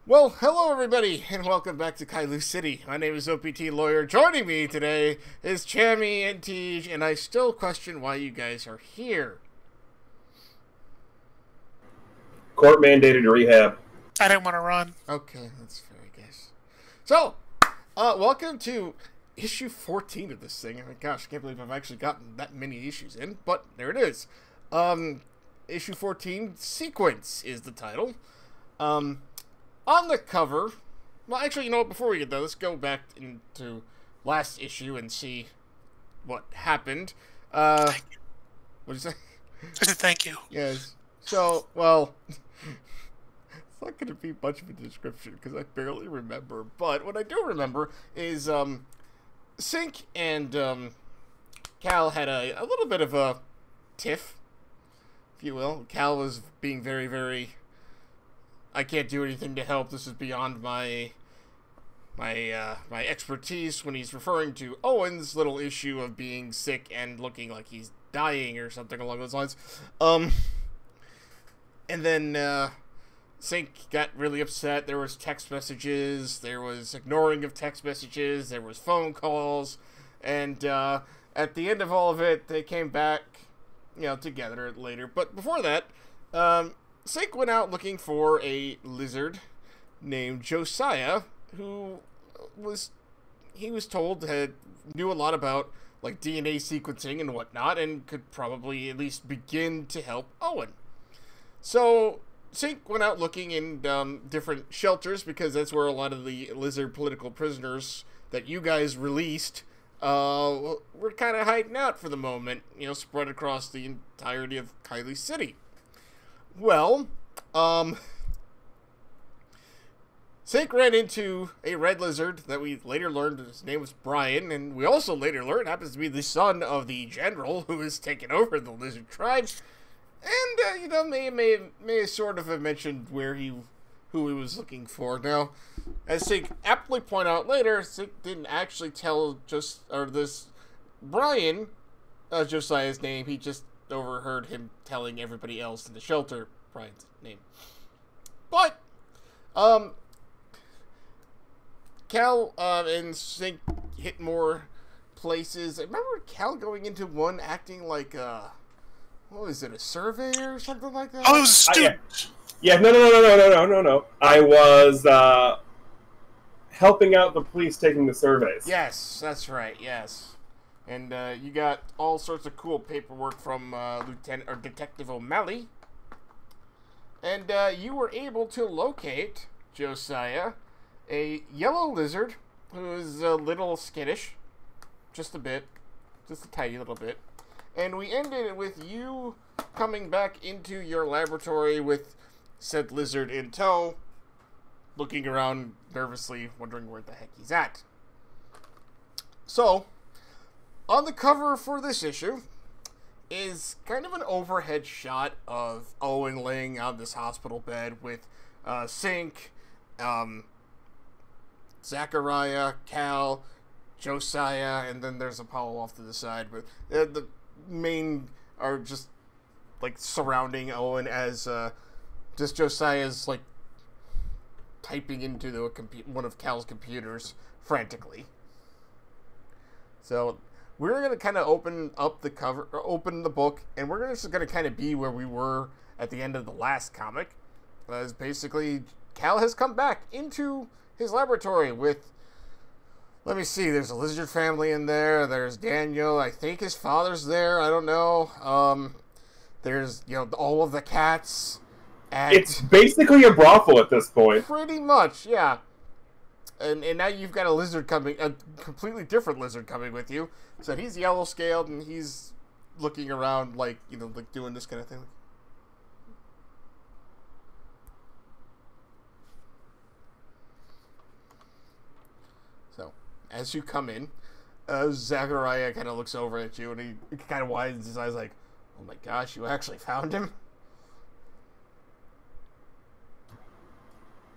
Well, hello everybody, and welcome back to Caelus City. My name is OPT Lawyer. Joining me today is Chammy and Tej, and I still question why you guys are here. Court-mandated rehab. I didn't want to run. Okay, that's fair, I guess. So, welcome to issue 14 of this thing. I mean, gosh, I can't believe I've actually gotten that many issues in, but there it is. Issue 14, Sequence is the title. On the cover, well, actually, you know what, before we get there, let's go back into last issue and see what happened. What did you say? Thank you. Yes. So, well, it's not going to be much of a description because I barely remember, but what I do remember is, Sink and, Cal had a little bit of a tiff, if you will. Cal was being very, very... I can't do anything to help. This is beyond my expertise, when he's referring to Owen's little issue of being sick and looking like he's dying or something along those lines. And then Sink got really upset. There was text messages. There was ignoring of text messages. There was phone calls. And at the end of all of it, they came back, together later. But before that, Sink went out looking for a lizard named Josiah, who was told knew a lot about like DNA sequencing and whatnot, and could probably at least begin to help Owen. So Sink went out looking in different shelters, because that's where a lot of the lizard political prisoners that you guys released were kind of hiding out for the moment, spread across the entirety of Caelus City. Well, Sink ran into a red lizard that we later learned his name was Brian, and we also later learned happens to be the son of the general who has taken over the lizard tribe, and, may sort of have mentioned who he was looking for. Now, as Sink aptly point out later, Sink didn't actually tell this Brian, Josiah's name. He just overheard him telling everybody else in the shelter Brian's name. But Cal and Sink hit more places. I remember Cal going into one acting like what was it, a surveyor or something like that? Oh, it was a student. No. I was helping out the police taking the surveys. Yes, that's right. Yes. And you got all sorts of cool paperwork from Detective O'Malley. And you were able to locate Josiah, a yellow lizard who is a little skittish. Just a bit. Just a tiny little bit. And we ended it with you coming back into your laboratory with said lizard in tow, looking around nervously, wondering where the heck he's at. So, on the cover for this issue is kind of an overhead shot of Owen laying on this hospital bed with Sink, Zachariah, Cal, Josiah, and then there's Apollo off to the side. But the main are just like surrounding Owen as just Josiah's like typing into one of Cal's computers frantically. So we're going to kind of open up the cover, or open the book, and we're just going to kind of be where we were at the end of the last comic. As basically, Cal has come back into his laboratory with, let me see, there's a lizard family in there, there's Daniel, I think his father's there, I don't know. There's, all of the cats. And it's basically a brothel at this point. Pretty much, yeah. And now you've got a completely different lizard coming with you. So he's yellow scaled and he's looking around like, like doing this kind of thing. So, as you come in, Zachariah kind of looks over at you and he kind of widens his eyes like, oh my gosh, you actually found him?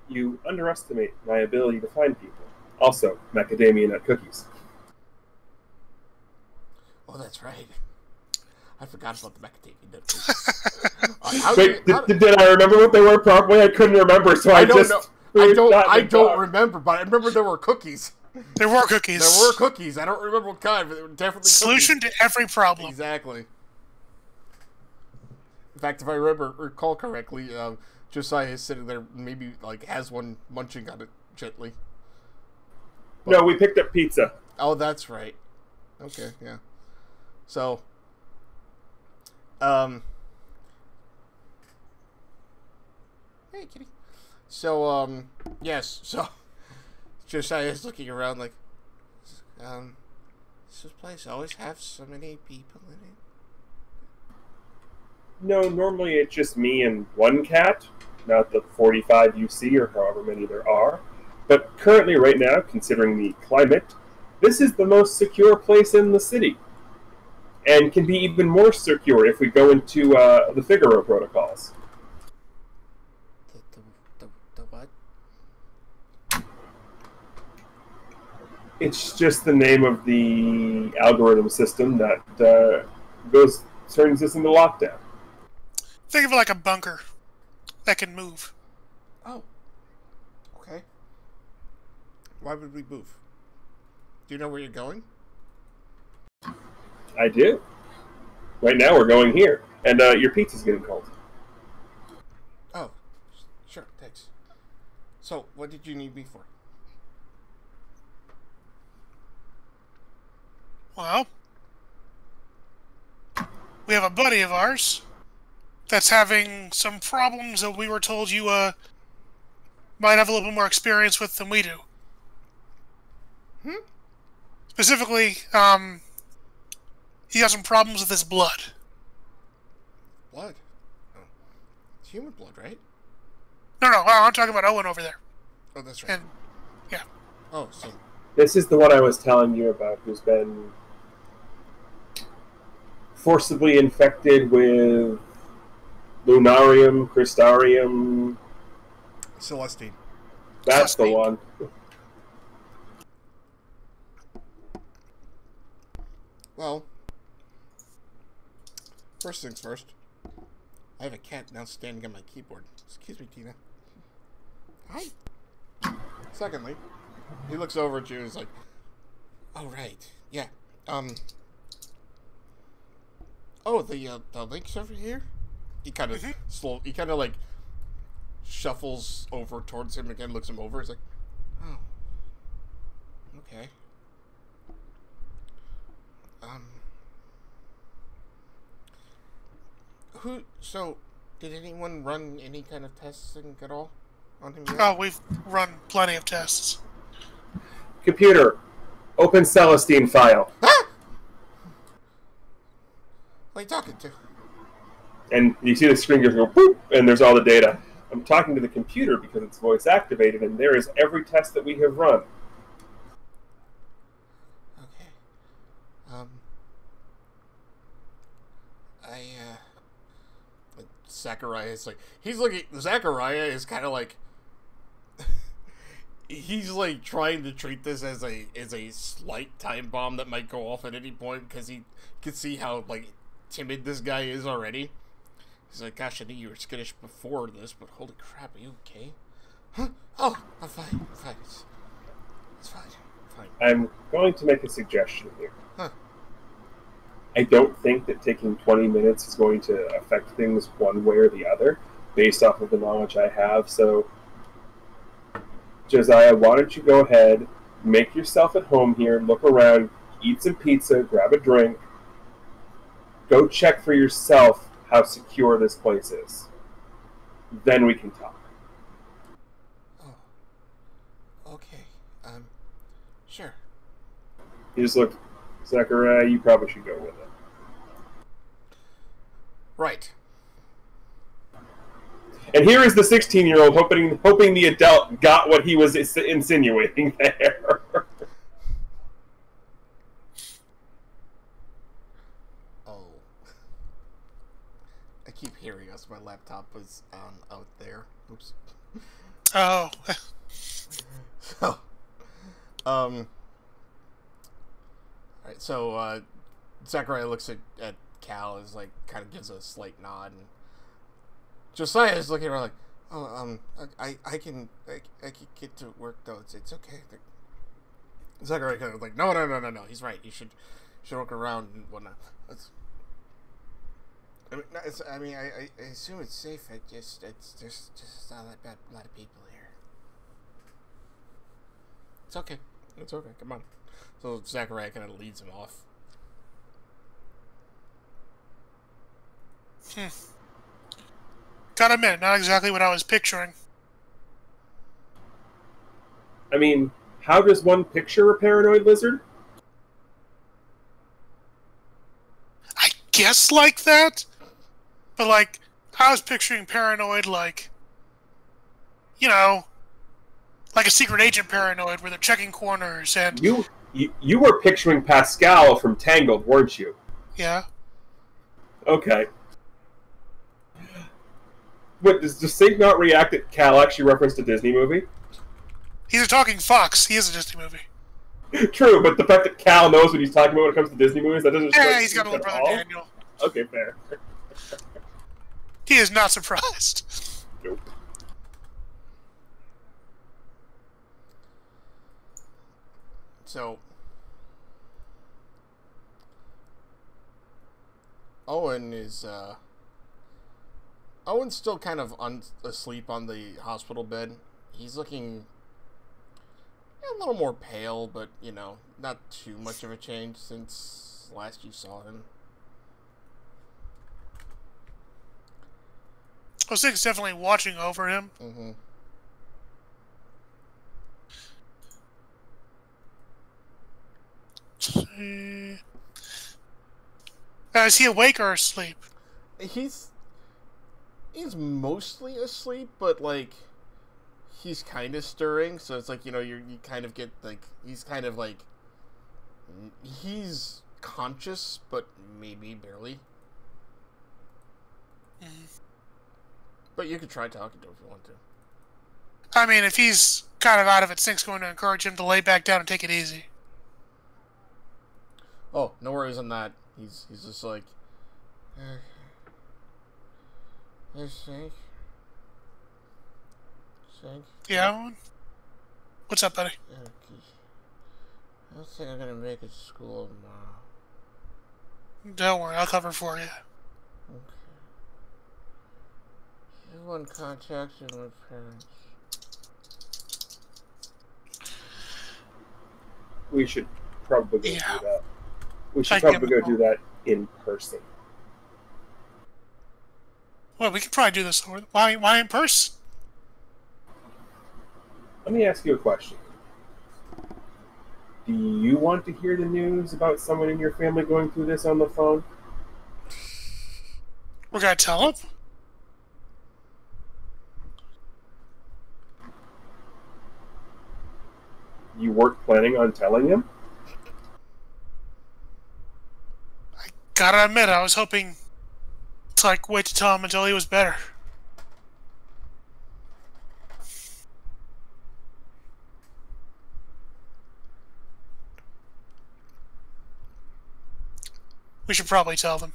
You underestimate my ability to find people. Also, macadamia nut cookies. Oh, that's right. I forgot about the macadamia nut cookies. Wait, did I remember what they were properly? I couldn't remember, so I just... know. I don't remember, but I remember there were cookies. There were cookies. There were cookies. I don't remember what kind, but they were definitely Solution cookies. to every problem. Exactly. In fact, if I recall correctly, Josiah is sitting there, maybe like has one munching on it gently. But, no, we picked up pizza. Oh, that's right. Okay, yeah. So, hey, kitty. So, yes. So, Josiah is looking around like, does this place always have so many people in it? No, normally it's just me and one cat, not the 45 you see or however many there are. But currently, right now, considering the climate, this is the most secure place in the city. And can be even more secure if we go into the Figaro protocols. The what? It's just the name of the algorithm system that turns this into lockdown. Think of it like a bunker that can move. Oh. Okay. Why would we move? Do you know where you're going? I do. Right now we're going here. And your pizza's getting cold. Oh. Sure, thanks. So, what did you need me for? Well, we have a buddy of ours that's having some problems that we were told you might have a little bit more experience with than we do. Specifically, he has some problems with his blood. Blood? Oh. It's human blood, right? No, I'm talking about Owen over there. Oh, that's right. And, yeah. Oh, so... This is the one I was telling you about, who's been forcibly infected with Lunarium, Crystarium. Celestine. That's the one. Well, first things first. I have a cat now standing on my keyboard. Excuse me, Tina. Hi. Secondly, he looks over at you and is like, "Oh right, yeah. Oh, the link's over here." He kind of He kind of like shuffles over towards him again, looks him over. He's like, "Oh, okay." So, did anyone run any kind of testing at all on him yet? Oh, we've run plenty of tests. Computer, open Celestine file. Ah! What are you talking to? And you see the screen just go boop, and there's all the data. I'm talking to the computer because it's voice activated, and there is every test that we have run. Okay. Zachariah is like, Zachariah is kind of like, he's like trying to treat this as a slight time bomb that might go off at any point because he can see how like timid this guy is already. He's like, gosh, I knew you were skittish before this, but holy crap, are you okay? Huh? Oh, I'm fine. It's fine. I'm going to make a suggestion here. Huh. I don't think that taking 20 minutes is going to affect things one way or the other, based off of the knowledge I have. So, Josiah, why don't you go ahead, make yourself at home here, look around, eat some pizza, grab a drink, go check for yourself how secure this place is. Then we can talk. Oh. Okay. Sure. You just look, Zachariah, you probably should go with it. Right. And here is the 16-year-old hoping the adult got what he was insinuating there. Oh. I keep hearing us. My laptop was out there. Oops. Oh. So, alright, so, Zachariah looks at Cal, is like, kind of gives a slight nod, and Josiah is looking around like, Oh, I can get to work though. It's okay. Zachary kind of like, no. He's right. You should work around and whatnot. I mean, I assume it's safe. It's just not that bad. A lot of people here. It's okay. It's okay. Come on. So Zachariah kind of leads him off. Gotta admit, not exactly what I was picturing. I mean, how does one picture a paranoid lizard? I guess like that? But, like, I was picturing paranoid like, you know, like a secret agent paranoid where they're checking corners and... You were picturing Pascal from Tangled, weren't you? Yeah. Okay. But does Sync not react that Cal actually referenced a Disney movie? He's a talking fox. He is a Disney movie. True, but the fact that Cal knows what he's talking about when it comes to Disney movies, that doesn't... Yeah, he's got a little brother Daniel. Okay, fair. He is not surprised. Nope. So, Owen's still kind of asleep on the hospital bed. He's looking a little more pale, but, you know, not too much of a change since last you saw him. Osik's definitely watching over him. Mm-hmm. Is he awake or asleep? He's mostly asleep, but, like, he's kind of stirring, so it's like, you know, you kind of get, like, he's kind of, like, he's conscious, but maybe barely. But you could try talking to him if you want to. I mean, if he's kind of out of it, Sync's going to encourage him to lay back down and take it easy. Oh, no worries on that. He's just like, hey, Sync? Sync? Yeah, Owen? What's up, buddy? I don't think I'm gonna make it to school tomorrow. Don't worry, I'll cover for you. Okay. Everyone contacted my parents. We should probably go do that. We should I probably go do that in person. Well, we could probably do this. Why in person? Let me ask you a question. Do you want to hear the news about someone in your family going through this on the phone? We're gonna tell him? You weren't planning on telling him? I gotta admit, I was hoping to, like, wait to tell him until he was better. We should probably tell them.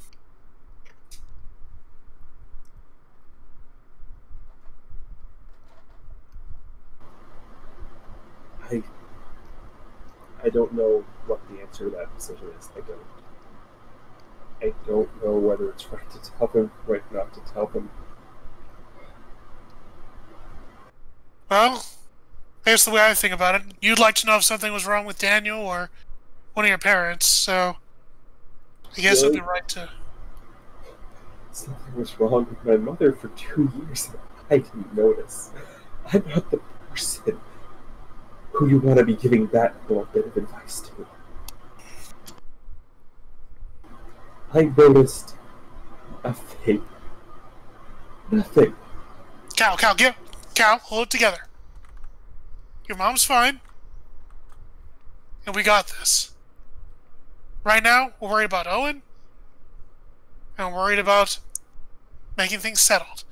I don't know what the answer to that decision is. I don't know whether it's right to tell him, right not to tell him. Well, I guess the way I think about it, you'd like to know if something was wrong with Daniel or one of your parents, so I guess Really? it'd be right to... Something was wrong with my mother for 2 years and I didn't notice. I'm not the person who you want to be giving that little bit of advice to. I noticed nothing. Nothing. Cal, hold it together. Your mom's fine. And we got this. Right now, we're worried about Owen. And we're worried about making things settled.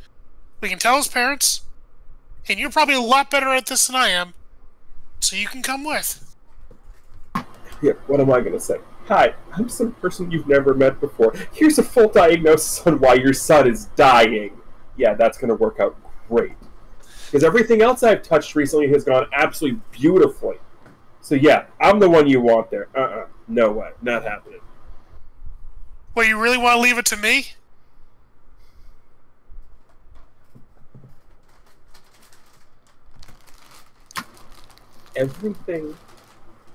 We can tell his parents. And you're probably a lot better at this than I am. So you can come with. Yeah, what am I going to say? Hi, I'm some person you've never met before. Here's a full diagnosis on why your son is dying. Yeah, that's going to work out great. Because everything else I've touched recently has gone absolutely beautifully. So yeah, I'm the one you want there. No way. Not happening. Well, you really want to leave it to me? Everything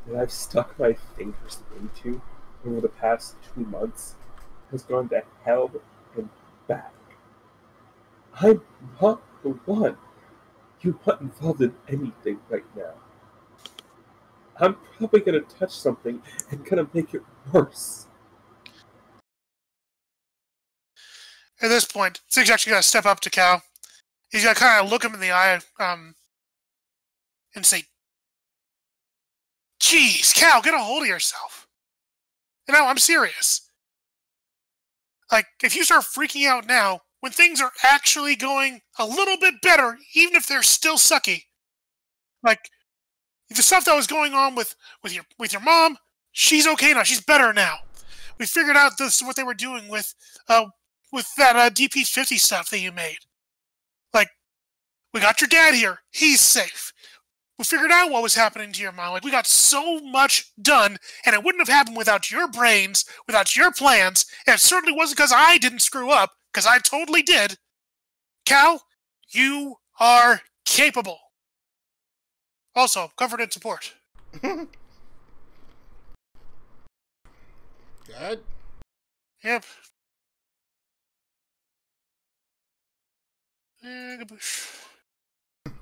that I've stuck my fingers into over the past 2 months has gone to hell and back. I'm not the one you want involved in anything right now. I'm probably going to touch something and going to make it worse. At this point, Zig's actually going to step up to Cal. He's going to kind of look him in the eye and say, "Jeez, Cal, get a hold of yourself. You know, I'm serious. Like, if you start freaking out now, when things are actually going a little bit better, even if they're still sucky, like the stuff that was going on with your mom, she's okay now. She's better now. We figured out this what they were doing with that DP50 stuff that you made. Like, we got your dad here. He's safe. We figured out what was happening to your mom. Like, we got so much done, and it wouldn't have happened without your brains, without your plans, and it certainly wasn't because I didn't screw up, because I totally did. Cal, you are capable. Also, comfort and support." Good. Yep.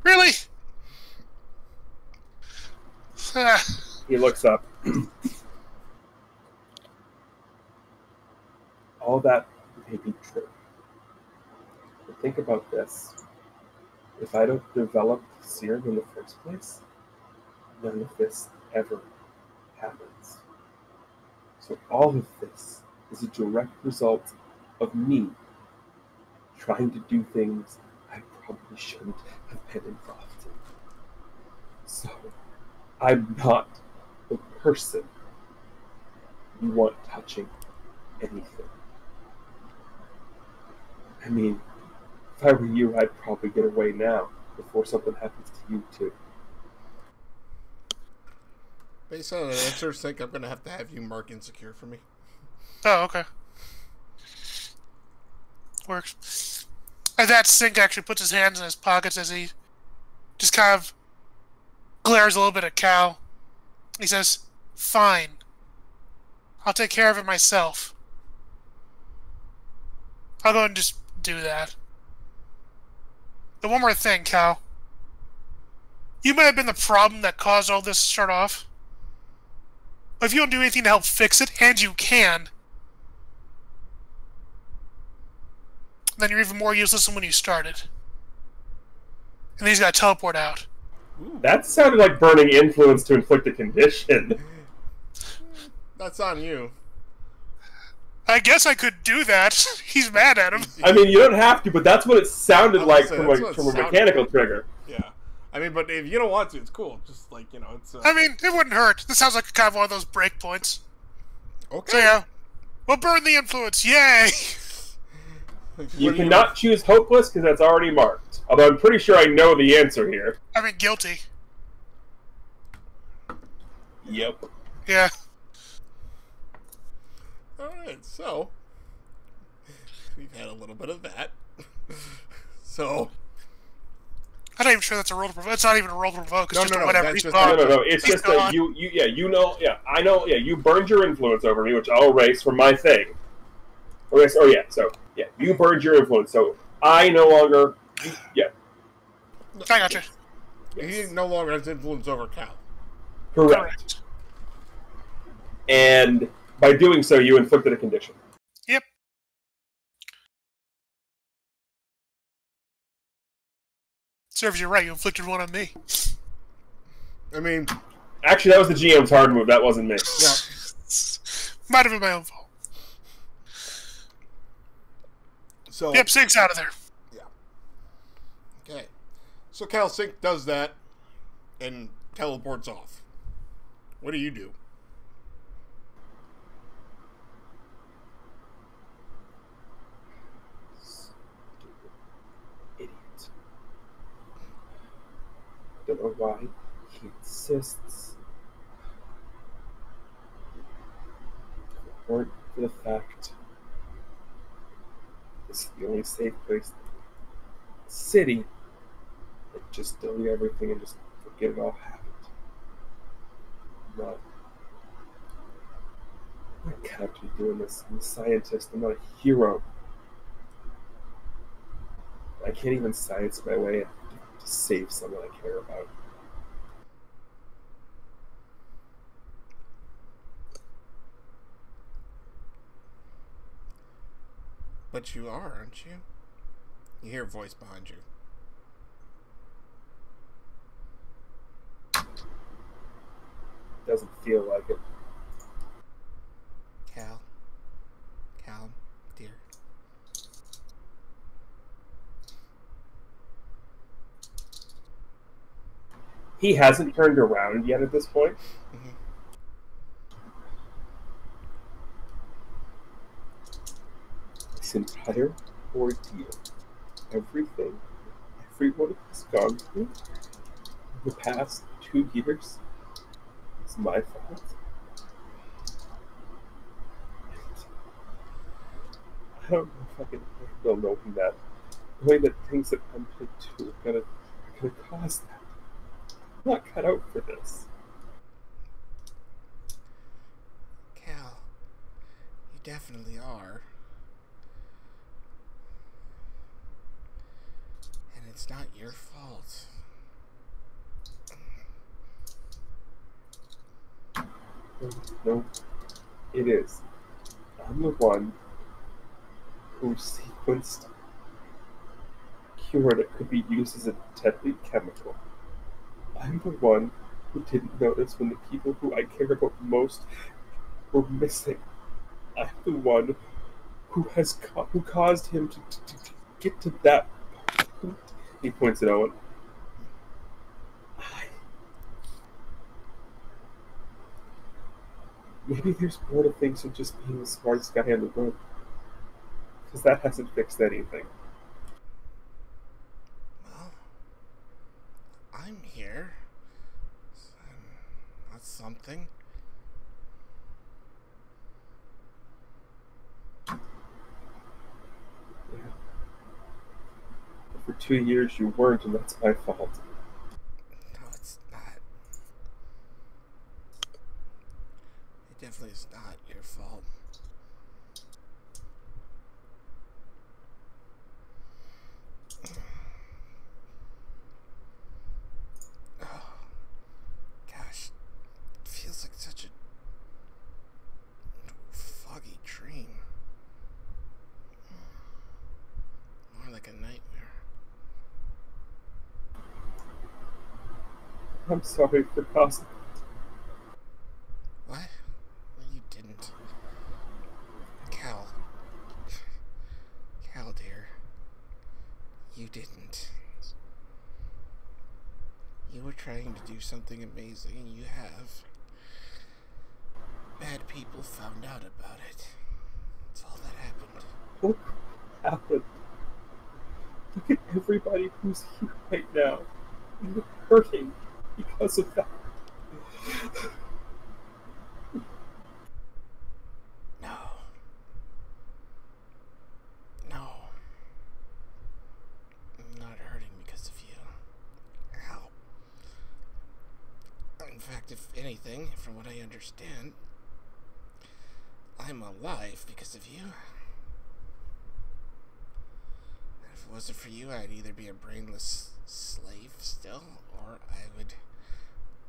Really? He looks up. All that may be true. But think about this. If I don't develop the serum in the first place, none of this ever happens. So all of this is a direct result of me trying to do things I probably shouldn't have been involved in. So I'm not the person you want touching anything. I mean, if I were you, I'd probably get away now before something happens to you too. Based on an answer, Sync, I'm going to have you mark insecure for me. Oh, okay. Works. And that Sync actually puts his hands in his pockets as he just kind of glares a little bit at Cal. He says, "Fine. I'll take care of it myself. I'll go and just do that. But one more thing, Cal. You may have been the problem that caused all this to start off. But if you don't do anything to help fix it, and you can, then you're even more useless than when you started." And then he's got to teleport out. Ooh. That sounded like burning influence to inflict a condition. That's on you. I guess I could do that. He's mad at him. I mean, you don't have to, but that's what it sounded like from a sounded mechanical like. trigger. Yeah. I mean, but if you don't want to, it's cool. Just like, you know, it's... I mean, it wouldn't hurt. This sounds like kind of one of those break points. Okay. So yeah, we'll burn the influence. Yay! You cannot choose hopeless because that's already marked. Although I'm pretty sure I know the answer here. I mean, guilty. Yep. Yeah. Alright, so... we've had a little bit of that. So... I'm not even sure that's a roll to provoke. It's not even a roll to provoke. It's No, whatever. that's He's just- gone. No. It's He's just gone. that I know, you burned your influence over me, which I'll erase from my thing. You burned your influence, so I no longer, I gotcha. He no longer has influence over Cal. Correct. And by doing so, you inflicted a condition. Yep. Serves you right. You inflicted one on me. I mean... Actually, that was the GM's hard move. That wasn't me. Yeah. Might have been my own fault. So... Yep, Sync's out of there. Yeah. Okay. So Cal Sync does that and teleports off. What do you do? Stupid idiot. Don't know why he insists. If it weren't for the fact this is the only safe place in the city, I'd just delete everything and just forget it all happened. I'm not cut out to be doing this. I'm a scientist. I'm not a hero. I can't even science my way to save someone I care about. But you are, aren't you? You hear a voice behind you. Doesn't feel like it. Cal, dear. He hasn't turned around yet at this point. Mm-hmm. This entire ordeal, everything, everyone has gone through in the past 2 years is my fault. I don't know if I can handle knowing that things that I'm going to do are gonna cause that. I'm not cut out for this. Cal, you definitely are. And it's not your fault. No, it is. I'm the one who sequenced a cure that could be used as a deadly chemical. I'm the one who didn't notice when the people who I care about most were missing. I'm the one who caused him to get to that point. He points at Owen. Maybe there's more to things than just being the smartest guy in the room. Because that hasn't fixed anything. Well, I'm here. That's something. Yeah. But for 2 years you weren't, and that's my fault. No, it's not. It definitely is not your fault. Oh, gosh. It feels like such a foggy dream. More like a nightmare. I'm sorry for causing. What? Well, you didn't. Cal. Cal, dear. You didn't. You were trying to do something amazing, and you have. Bad people found out about it. That's all that happened. What happened? Look at everybody who's here right now. You're hurting because of that. No. No. I'm not hurting because of you. Ow. In fact, if anything, from what I understand, I'm alive because of you. If it wasn't for you, I'd either be a brainless slave still, or I would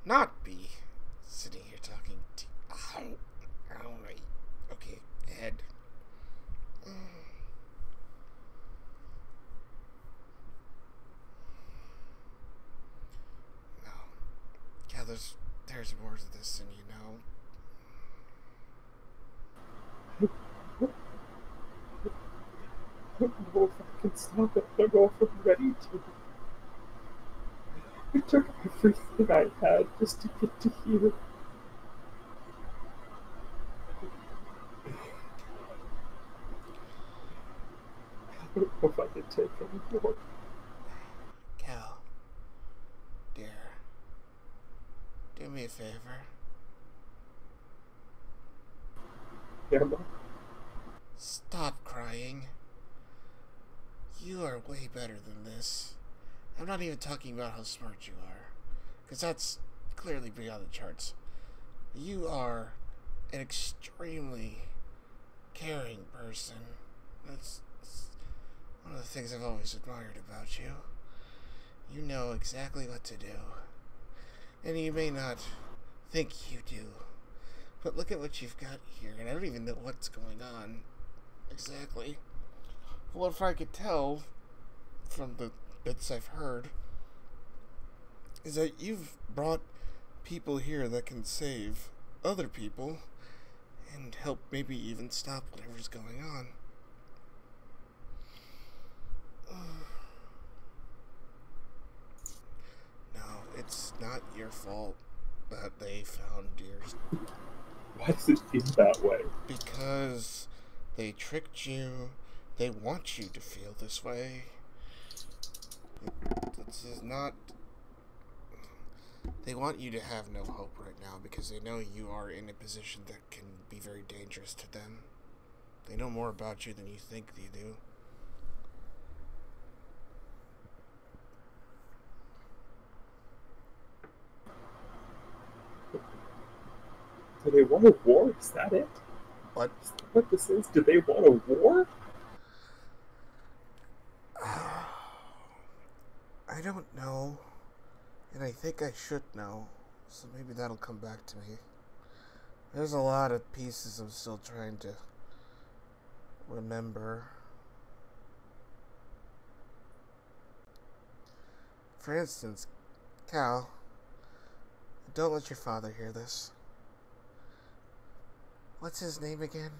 not be sitting here talking to. Ow. Ow, right. Okay, head. No. Yeah, there's more to this than you know. I don't know if I can stop it. I don't know if I'm ready to. It took everything I had just to get to here. I don't know if I can take any more. Cal, dear. Do me a favor. Yeah, Mom? Stop crying. You are way better than this. I'm not even talking about how smart you are, because that's clearly beyond the charts. You are an extremely caring person. That's one of the things I've always admired about you. You know exactly what to do. And you may not think you do, but look at what you've got here, and I don't even know what's going on exactly. Well, if I could tell from the bits I've heard, is that you've brought people here that can save other people and help maybe even stop whatever's going on. No, it's not your fault that they found yours. Why does it feel that way? Because they tricked you. They want you to feel this way. This is not... They want you to have no hope right now because they know you are in a position that can be very dangerous to them. They know more about you than you think they do. Do they want a war? Is that it? What? Is that what this is? Do they want a war? I don't know. And I think I should know. So maybe that'll come back to me. There's a lot of pieces I'm still trying to remember. For instance, Cal, don't let your father hear this. What's his name again?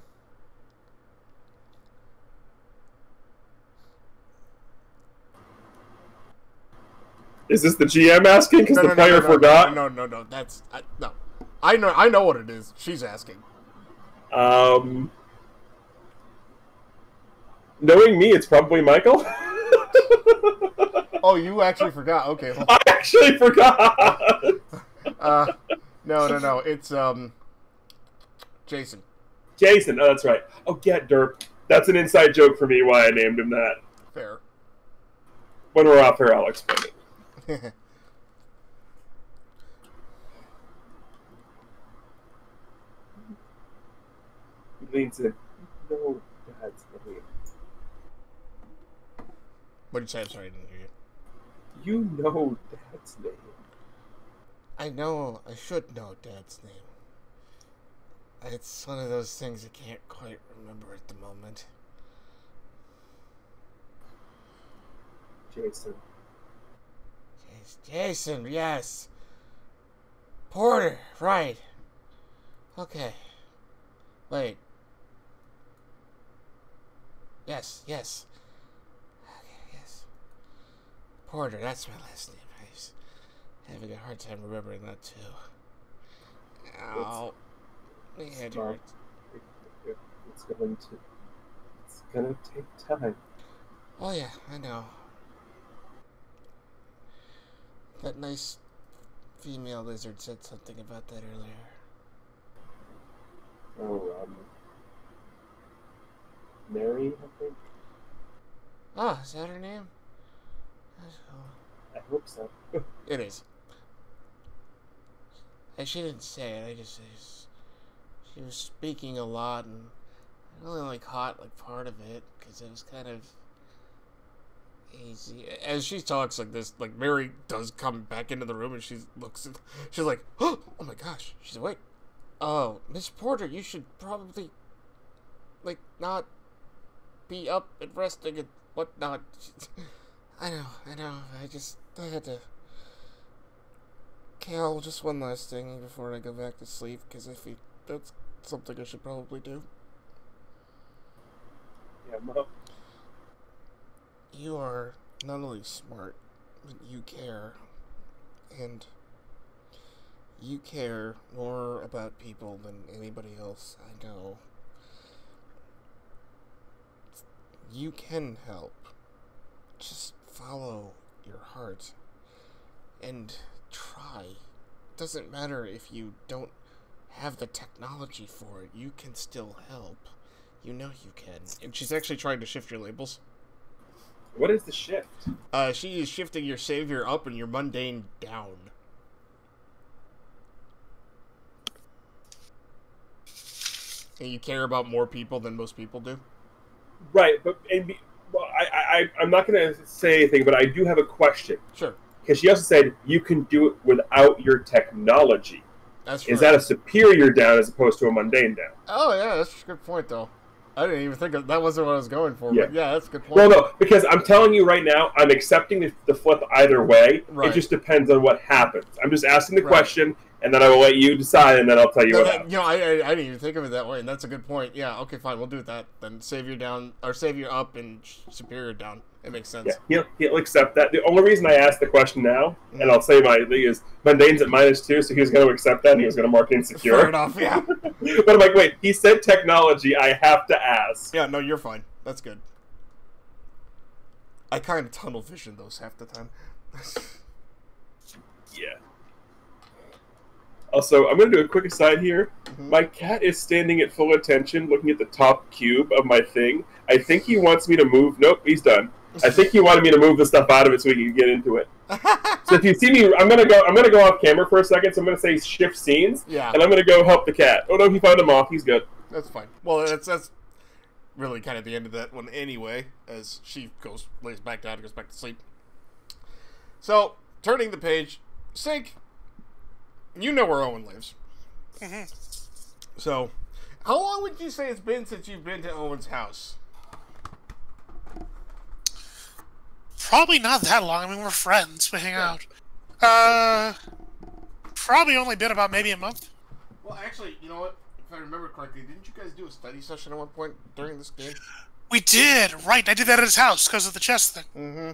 Is this the GM asking because the player forgot? No. That's no. I know what it is. She's asking. Knowing me, it's probably Michael. Oh, you actually forgot. Okay. Well, I actually forgot. No. It's Jason. Jason. Oh, that's right. Oh, get derp. That's an inside joke for me. Why I named him that. Fair. When we're off here, I'll explain it. He leans in. No, Dad's name. What did you say? I'm sorry, I didn't hear you. You know Dad's name. I know. I should know Dad's name. It's one of those things I can't quite remember at the moment. Jason. Jason, yes. Porter, right. Okay. Wait. Yes. Okay, yes. Porter, that's my last name. I was having a hard time remembering that too. Ow. My head hurts. It's gonna take time. Oh yeah, I know. That nice female lizard said something about that earlier. Oh, Mary, I think. Ah, is that her name? That's cool. I hope so. It is. And she didn't say it. She was speaking a lot, and I only caught part of it because it was kind of easy. As she talks like this, Mary does come back into the room, and she's like, "Oh my gosh, she's awake." Oh, Miss Porter, you should probably not be up and resting and whatnot. I know. I had to. Cal, just one last thing before I go back to sleep, because I think that's something I should probably do. Yeah, Mom. You are not only smart, but you care. And you care more about people than anybody else I know. You can help. Just follow your heart. And try doesn't matter if you don't have the technology for it. You can still help. You know you can. And she's actually trying to shift your labels. What is the shift? She is shifting your savior up and your mundane down. And you care about more people than most people do? Right, but I'm not going to say anything, but I do have a question. Sure. Because she also said you can do it without your technology. That's Is that a superior down as opposed to a mundane down? Oh, yeah, that's a good point, though. I didn't even think of that. Wasn't what I was going for. Yeah. But yeah, that's a good point. Well, no, because I'm telling you right now, I'm accepting the flip either way. Right. It just depends on what happens. I'm just asking the question, and then I will let you decide, and then I'll tell you what happens. You know, I didn't even think of it that way, and that's a good point. Yeah, okay, fine, we'll do that. Then savior down, or savior up, and superior down. It makes sense. Yeah, he'll accept that. The only reason I asked the question now, and I'll say my thing is, mundane's at -2, so he was going to accept that, and he was going to mark insecure. Fair enough, yeah. But I'm like, wait, he said technology, I have to ask. Yeah, no, you're fine. That's good. I kind of tunnel vision those half the time. Yeah. Also, I'm going to do a quick aside here. Mm-hmm. My cat is standing at full attention, looking at the top cube of my thing. I think he wants me to move. Nope, he's done. I think he wanted me to move the stuff out of it so we can get into it. So if you see me, I'm gonna go off camera for a second. So I'm gonna say shift scenes. Yeah. And I'm gonna go help the cat. Oh no, he found him off. He's good. That's fine. Well, that's really kind of the end of that one anyway, as she lays back down and goes back to sleep. So turning the page, Sync. You know where Owen lives. Mm-hmm. So, how long would you say it's been since you've been to Owen's house? Probably not that long. I mean, we're friends. We hang out. Probably only been about maybe a month. Well, actually, you know what? If I remember correctly, didn't you guys do a study session at one point during this game? We did, right. I did that at his house because of the chess thing. Mm-hmm.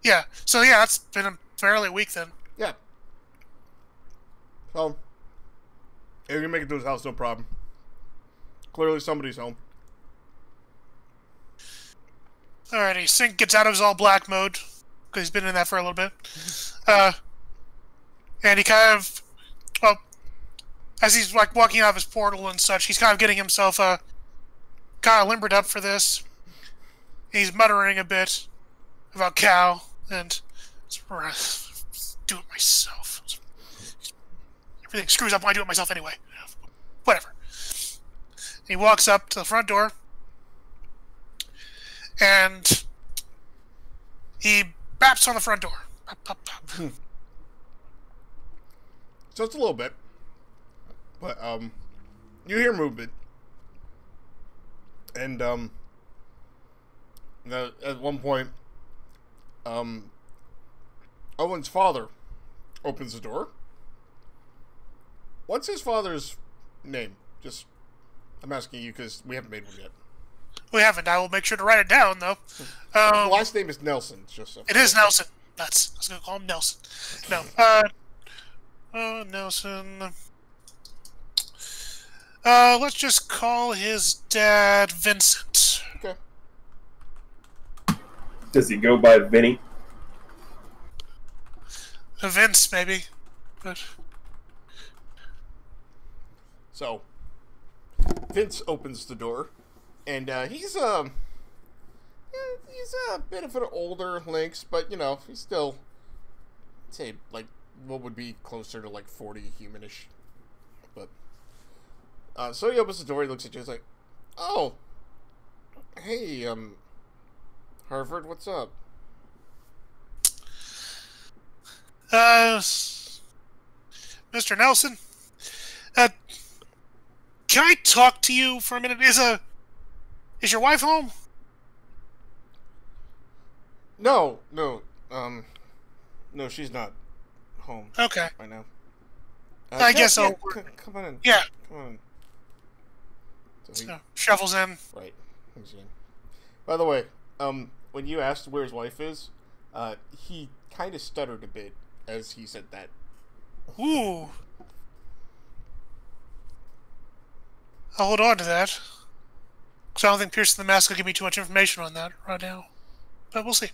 Yeah, so yeah, that's been barely a week then. Yeah. So, if you can make it to his house, no problem. Clearly somebody's home. Alrighty, Sync gets out of his all-black mode, because he's been in that for a little bit. And he kind of, well, as he's like walking out of his portal and such, he's kind of getting himself kind of limbered up for this. He's muttering a bit about Cal, and do it myself. Everything screws up when I do it myself anyway. Whatever. He walks up to the front door, and he baps on the front door. Bap, bap, bap. So it's a little bit, but you hear movement, and at one point, Owen's father opens the door. What's his father's name? Just, I'm asking you because we haven't made one yet. We haven't. I will make sure to write it down, though. The last name is Nelson. Just so it is Nelson. Nuts. I was going to call him Nelson. No. Nelson. Let's just call his dad Vincent. Okay. Does he go by Vinny? Vince, maybe. But so, Vince opens the door, and he's a bit of an older Lynx, but you know he's still, I'd say, like what would be closer to like 40 humanish. But so he opens the door, he looks at you, he's like, "Oh, hey, Harvard, what's up?" Mr. Nelson, can I talk to you for a minute? Is your wife home? No, she's not home. Okay. Right now. I guess I'll... Come on in. Yeah. Come on in. So shuffles in. Right. By the way, when you asked where his wife is, he kind of stuttered a bit as he said that. Ooh. I'll hold on to that. Because I don't think Pierce the Mask will give me too much information on that right now. But we'll see.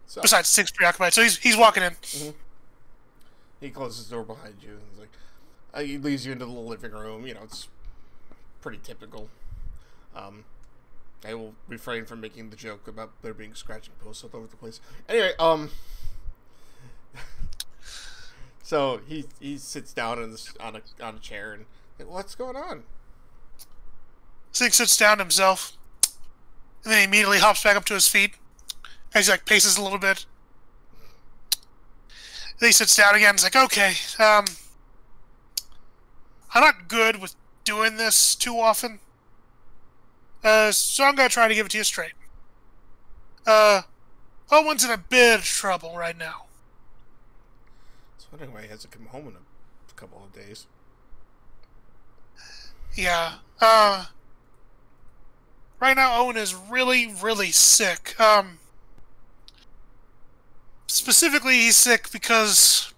So. Besides, Sync's preoccupied, so he's walking in. Mm-hmm. He closes the door behind you. And he's like, he leads you into the living room. You know, it's pretty typical. I will refrain from making the joke about there being scratching posts all over the place. Anyway, so he sits down on a chair and what's going on? Zig sits down himself, and then he immediately hops back up to his feet as he like paces a little bit. Then he sits down again. He's like, "Okay, I'm not good with doing this too often, so I'm gonna try to give it to you straight. Owen's in a bit of trouble right now." I was wondering why he hasn't come home in a couple of days. Yeah. Right now, Owen is really, really sick. Specifically, he's sick because...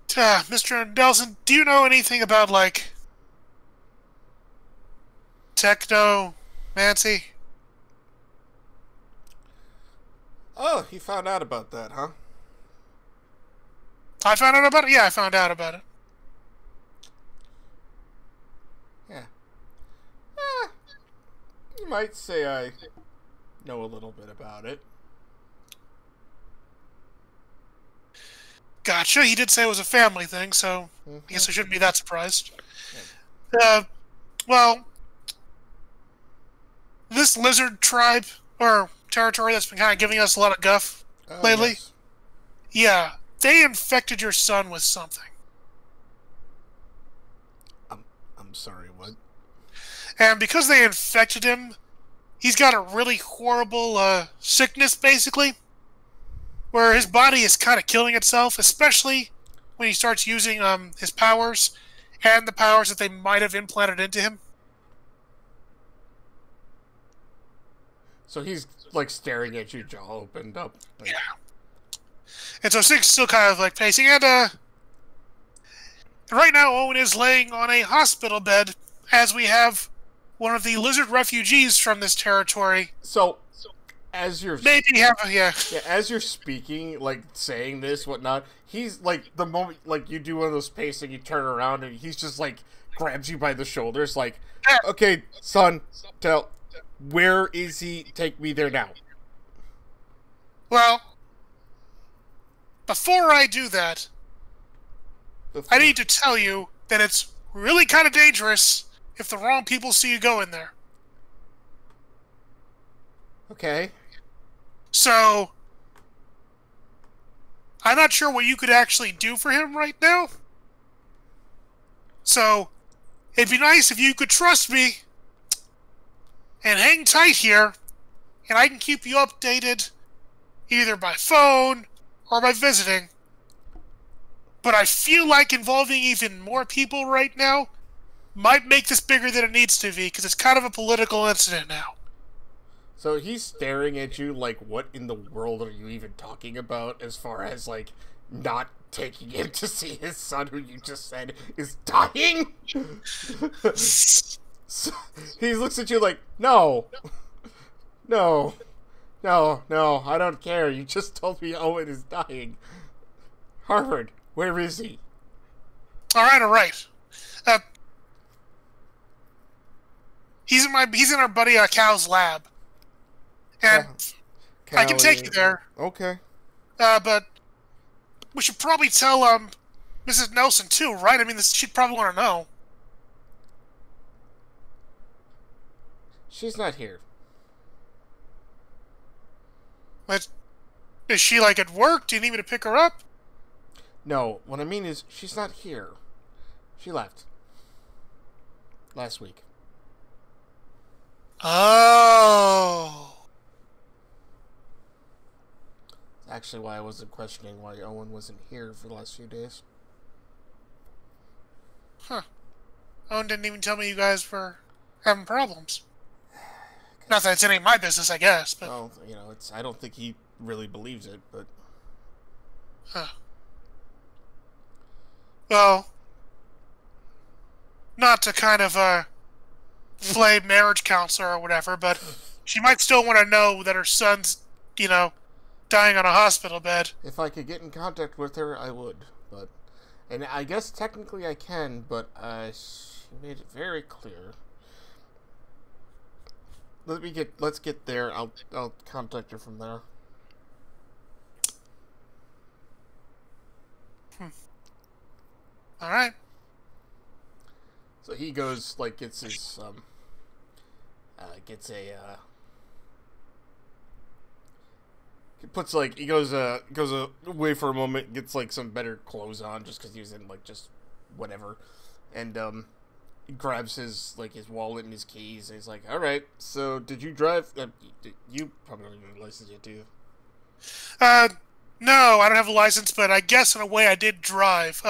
Mr. Nelson, do you know anything about, like... technomancy? Oh, he found out about that, huh? I found out about it? Yeah, I found out about it. Yeah. You might say I know a little bit about it. Gotcha. He did say it was a family thing, so I guess I shouldn't be that surprised. Well, this lizard tribe, or territory that's been kind of giving us a lot of guff lately, Yes. yeah, they infected your son with something. I'm sorry, what? And because they infected him, he's got a really horrible sickness, basically, where his body is kind of killing itself, especially when he starts using his powers and the powers that they might have implanted into him. So he's, like, staring at you, jaw opened up. Like, Yeah. And so Sig's still kind of, like, pacing, and right now Owen is laying on a hospital bed as we have one of the lizard refugees from this territory. So as you're Maybe have a, yeah. Yeah, as you're speaking, like, saying this, whatnot, he's, like, the moment, like, you do one of those pacing, you turn around, and he's just, like, grabs you by the shoulders, like, okay, son, where is he? Take me there now. Well, before I do that, I need to tell you that it's really kind of dangerous if the wrong people see you go in there. Okay. So, I'm not sure what you could actually do for him right now. So, it'd be nice if you could trust me and hang tight here, and I can keep you updated either by phone or by visiting. But I feel like involving even more people right now might make this bigger than it needs to be, because it's kind of a political incident now. So he's staring at you like, what in the world are you even talking about as far as, like, not taking him to see his son who you just said is dying? So, he looks at you like, no, I don't care. You just told me Owen is dying. Harvard, where is he? Alright. He's in our buddy Cal's lab. And I can take you there. Okay. But we should probably tell Mrs. Nelson too, right? I mean, she'd probably want to know. She's not here. But is she like at work? Do you need me to pick her up? No, what I mean is, she's not here. She left. Last week. Oh. Actually, why I wasn't questioning why Owen wasn't here for the last few days. Huh. Owen didn't even tell me you guys were having problems. Not that it's any of my business, I guess, but... Well, you know, I don't think he really believes it, but... Huh. Well... Not to kind of, play marriage counselor or whatever, but she might still want to know that her son's, you know, dying on a hospital bed. If I could get in contact with her, I would. But, and I guess technically I can, but she made it very clear. Let's get there. I'll contact her from there. All right. So he goes, like, gets his, he goes away for a moment, gets, like, some better clothes on, just because he was in, like, just whatever, and, he grabs his wallet and his keys, and he's like, alright, so, did you drive? You probably don't even have a license yet, do you? No, I don't have a license, but I guess in a way I did drive.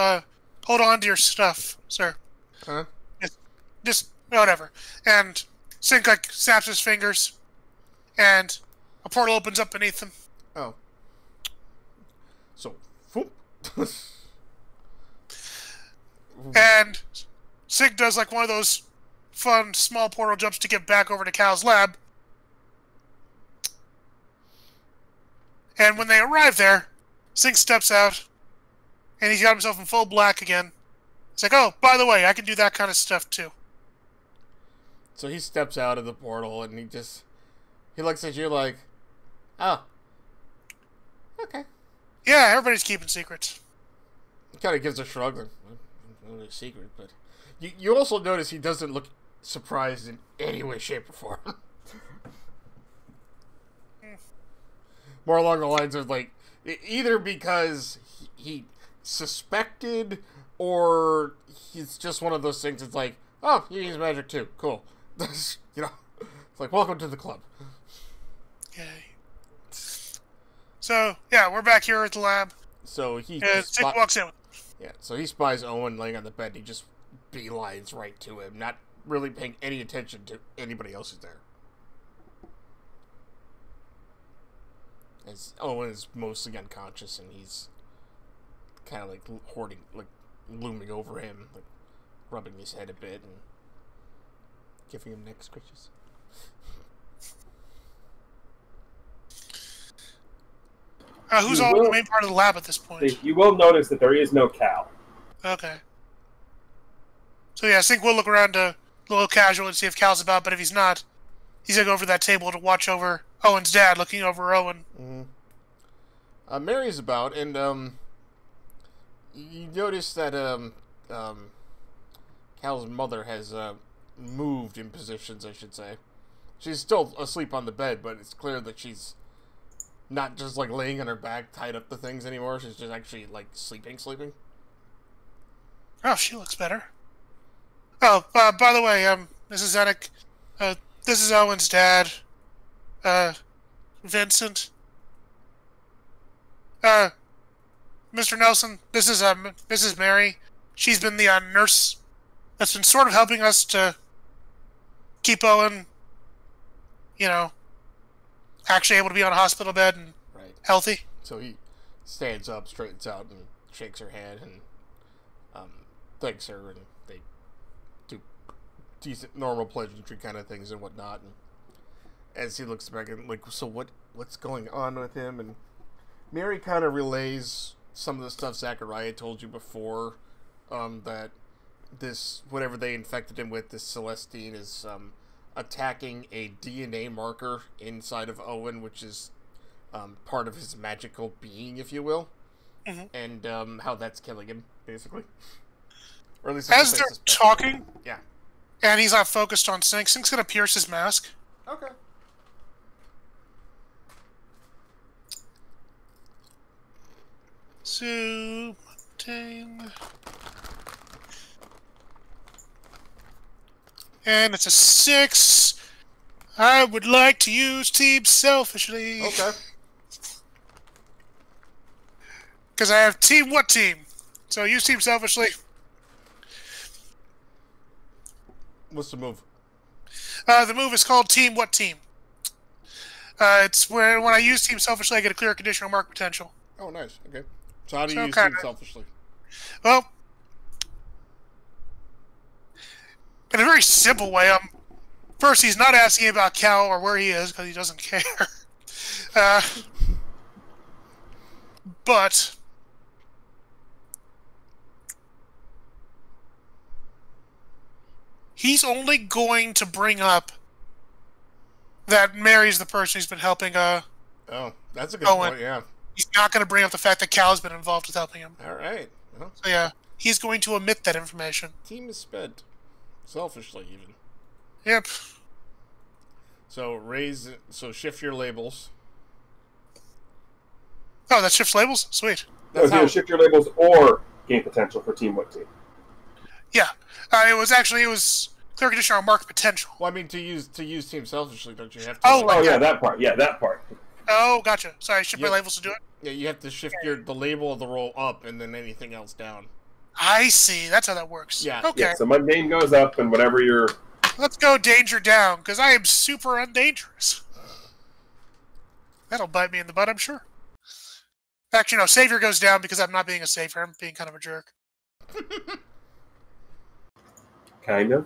Hold on to your stuff, sir. Huh? Just whatever. And Sync, like, snaps his fingers, and a portal opens up beneath him. Oh. So, whoop. And Sync does, like, one of those fun small portal jumps to get back over to Cal's lab. And when they arrive there, Sync steps out, and he's got himself in full black again. It's like, oh, by the way, I can do that kind of stuff too. So he steps out of the portal, and he looks at you like, oh, okay. Yeah, everybody's keeping secrets. He kind of gives a shrug, like, not really a secret, but you also notice he doesn't look surprised in any way, shape, or form. More along the lines of, like, either because he suspected, or he's just one of those things that's like, oh, you use magic too, cool. You know, it's like, welcome to the club. Yay. So, yeah, we're back here at the lab. So he Sync walks in. Yeah, so he spies Owen laying on the bed. He just beelines right to him, not really paying any attention to anybody else who's there. As Owen is mostly unconscious, and he's kind of like looming over him, like rubbing his head a bit and giving him neck scratches. Who's all in the main part of the lab at this point? You will notice that there is no Cal. Okay. So yeah, Sync will look around a little casual and see if Cal's about, but if he's not, he's gonna go over to that table to watch over Owen's dad, looking over Owen. Mm-hmm. Mary's about, and you notice that Cal's mother has moved in positions, I should say. She's still asleep on the bed, but it's clear that she's not just, like, laying on her back, tied up to things anymore. She's just actually, like, sleeping. Oh, she looks better. Oh, by the way, Mrs. Zenek, this is Owen's dad, Vincent. Mr. Nelson, this is Mary. She's been the nurse that's been sort of helping us to keep Owen, you know, actually able to be on a hospital bed and healthy. So he stands up, straightens out, and shakes her hand, and thanks her, and they do decent, normal pleasantry kind of things and whatnot. And as he looks back, and like, so what's going on with him? And Mary kind of relays some of the stuff Zachariah told you before, that this, whatever they infected him with, this Celestine, is attacking a DNA marker inside of Owen, which is part of his magical being, if you will. Mm-hmm. And how that's killing him, basically. Or at least as they're talking, yeah, and he's not focused on Sync, Sync's gonna pierce his mask. Okay. So, and it's a 6. I would like to use Team selfishly. Okay. Because I have Team what team? So use Team selfishly. What's the move? The move is called Team what team? It's where when I use Team selfishly, I get a clear conditional mark potential. Oh, nice. Okay. So how do you use Team selfishly? Well, in a very simple way, first, he's not asking about Cal or where he is, because he doesn't care. But he's only going to bring up that Mary's the person who's been helping Oh, that's a good Owen. point, yeah. He's not going to bring up the fact that Cal's been involved with helping him. All right. Well, So yeah, he's going to omit that information. team is spent. Selfishly, even. Yep. So shift your labels. Oh, that shifts labels? Sweet. That's how shift your labels or gain potential for Team What Team. Yeah. It was clear condition on mark potential. Well, I mean, to use team selfishly, don't you have to? Oh, right. Oh, yeah, that part. Yeah, that part. Oh, gotcha. Sorry, shift my labels to do it? Yeah, you have to shift the label of the roll up and then anything else down. I see. That's how that works. Yeah. Okay. Yeah, so my name goes up and whatever your... Let's go danger down, because I am super undangerous. That'll bite me in the butt, I'm sure. Actually, no, savior goes down because I'm not being a savior. I'm being kind of a jerk. Kind of.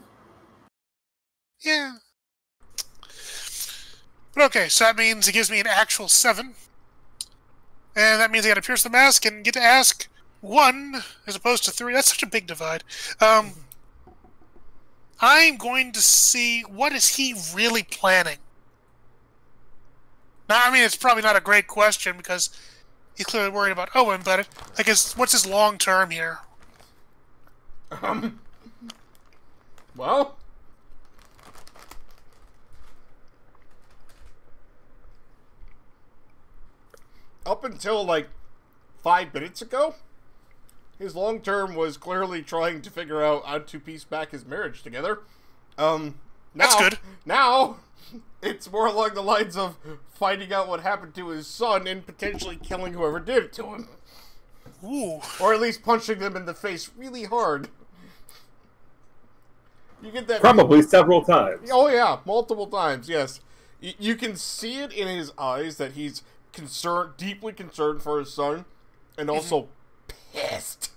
Yeah. But okay, so that means it gives me an actual 7. And that means I gotta pierce the mask and get to ask 1 as opposed to 3. That's such a big divide. I'm going to see what is he really planning. Now, I mean, it's probably not a great question because he's clearly worried about Owen, but I guess what's his long term here? Well, up until like 5 minutes ago, his long term was clearly trying to figure out how to piece back his marriage together. That's good. Now, it's more along the lines of finding out what happened to his son and potentially killing whoever did it to him. Ooh. Or at least punching them in the face really hard. You get that? Probably several times. Oh yeah, multiple times, yes. You can see it in his eyes that he's concerned, deeply concerned for his son, and also pissed.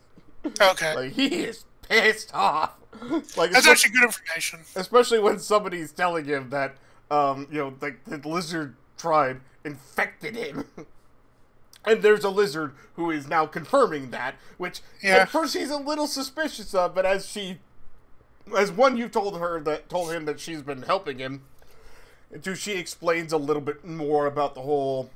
Okay. Like, he is pissed off. Like, That's actually good information. especially when somebody's telling him that, like the lizard tribe infected him. And there's a lizard who is now confirming that, which at first he's a little suspicious of, but as one you told him that she's been helping him, until she explains a little bit more about the whole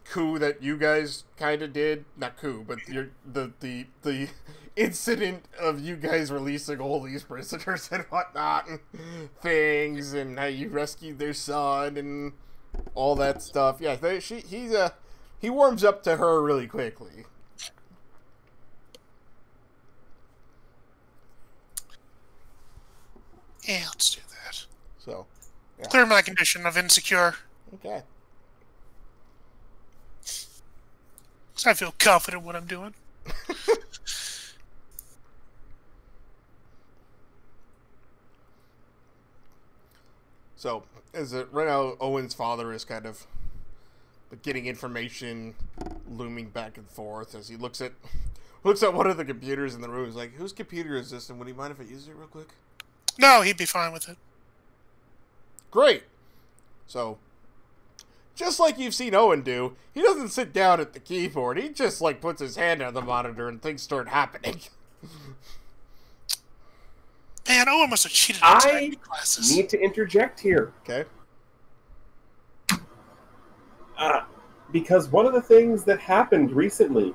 coup that you guys kind of did, not coup, but the incident of you guys releasing all these prisoners and whatnot and things, and how you rescued their son and all that stuff. Yeah, he warms up to her really quickly. Yeah, let's do that. So, yeah. Clear my condition of insecure. Okay. So I feel confident in what I'm doing. So, right now, Owen's father is kind of getting information, looming back and forth as he looks at one of the computers in the room. He's like, "Whose computer is this? And would he mind if I use it real quick?" No, he'd be fine with it. Great. So, just like you've seen Owen do, he doesn't sit down at the keyboard. He just like puts his hand on the monitor and things start happening. Man, Owen must have cheated on I classes. need to interject here. Okay. Because one of the things that happened recently,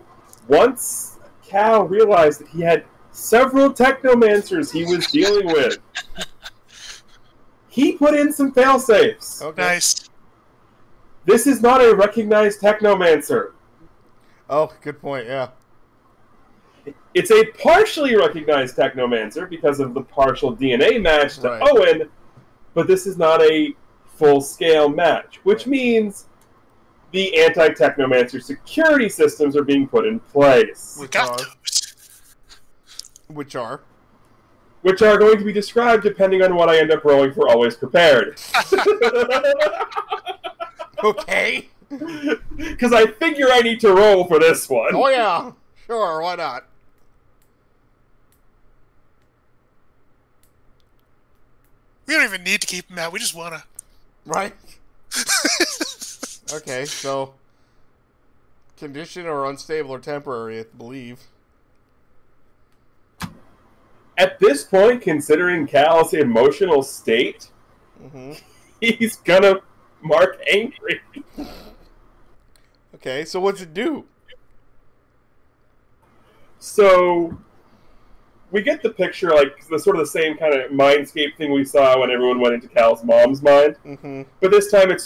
once Cal realized that he had several technomancers he was dealing with, he put in some failsafes. Okay. Nice. This is not a recognized technomancer. Oh, good point. Yeah. It's a partially recognized technomancer because of the partial DNA match to Right. Owen, but this is not a full-scale match, which means the anti-technomancer security systems are being put in place, We got Which are? which are going to be described depending on what I end up rolling for Always Prepared. Okay. Because I figure I need to roll for this one. Oh yeah. Sure. Why not? We don't even need to keep him out. We just wanna. Right. Okay. So, condition or unstable or temporary, I believe. At this point, considering Cal's emotional state, he's gonna mark angry. Okay, so what's it do? So we get the picture, like the sort of the same kind of mindscape thing we saw when everyone went into Cal's mom's mind. But this time, it's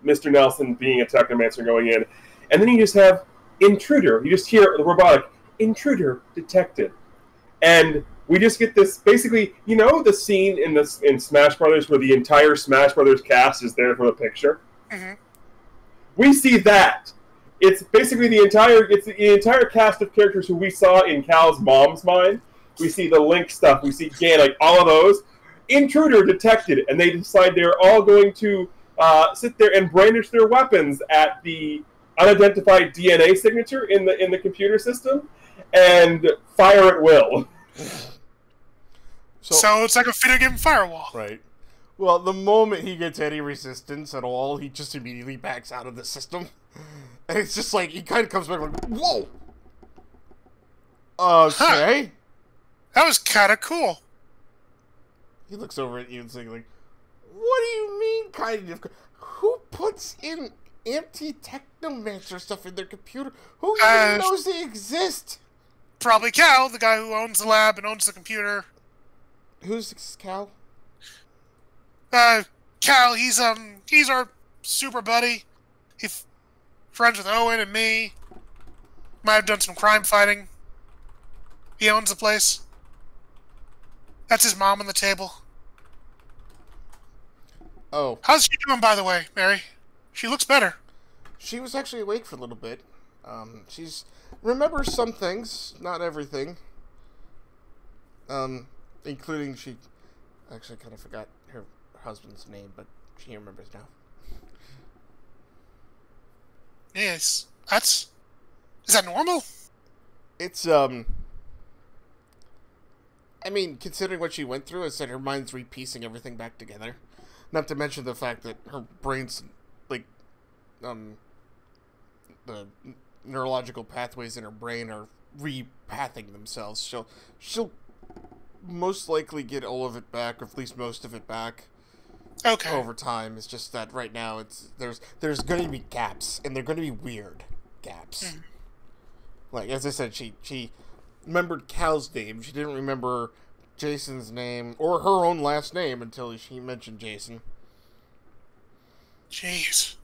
Mr. Nelson being a technomancer going in, and then you just have intruder. You just hear the robotic intruder detected, and we just get this basically, the scene in Smash Brothers where the entire Smash Brothers cast is there for the picture. We see that. It's basically the entire cast of characters who we saw in Cal's mom's mind. We see the Link stuff. We see Gan, like all of those. Intruder detected, and they decide they're all going to sit there and brandish their weapons at the unidentified DNA signature in the computer system and fire at will. So it's like a video game firewall. Right. Well, the moment he gets any resistance at all, he just immediately backs out of the system. And it's just like, he kind of comes back like, whoa! Okay. That was kind of cool. He looks over at you and saying like, what do you mean, kind of? Who puts in empty technomancer stuff in their computer? Who even knows they exist? Probably Cal, the guy who owns the lab and owns the computer. Who's Cal? Cal, he's our super buddy. He's friends with Owen and me. Might have done some crime fighting. He owns the place. That's his mom on the table. Oh. How's she doing, by the way, Mary? She looks better. She was actually awake for a little bit. She's remembers some things, not everything. Including she actually kind of forgot her husband's name, but she remembers now. Yes. Is that normal? It's, I mean, considering what she went through, it's that her mind's repiecing everything back together. Not to mention the fact that her brain's, like, the neurological pathways in her brain are repathing themselves. She'll most likely get all of it back, or at least most of it back. Okay. Over time. It's just that right now there's going to be gaps, and they're going to be weird gaps. Like, as I said, she remembered Cal's name. She didn't remember Jason's name or her own last name until she mentioned Jason. Jeez.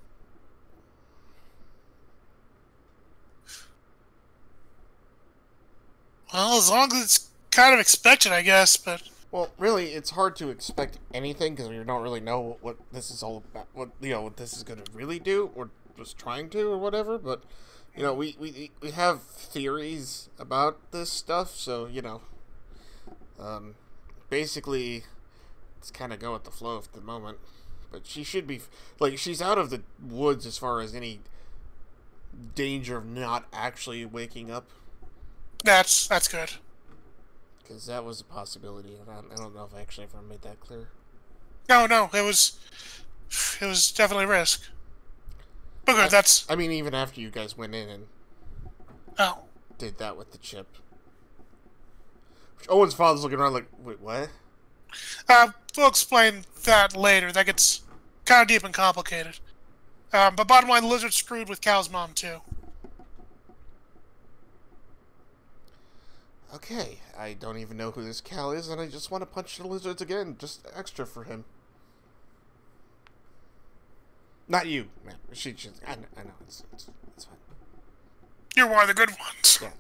Well, as long as it's kind of expected, I guess, but... Well, really, it's hard to expect anything because we don't really know what this is all about. What this is going to really do, or just trying to, or whatever. But we have theories about this stuff, so basically, it's kind of go with the flow at the moment. But she should be she's out of the woods as far as any danger of not actually waking up. That's good. Because that was a possibility, and I don't know if I actually ever made that clear. No, it was definitely a risk. But good, I mean, even after you guys went in and did that with the chip. Owen's father's looking around like, wait, what? We'll explain that later. That gets kind of deep and complicated. But bottom line, the lizard screwed with Cal's mom, too. Okay, I don't even know who this Cal is, and I just want to punch the lizards again, just extra for him. Not you, man. I know, it's fine. You're one of the good ones. Yeah.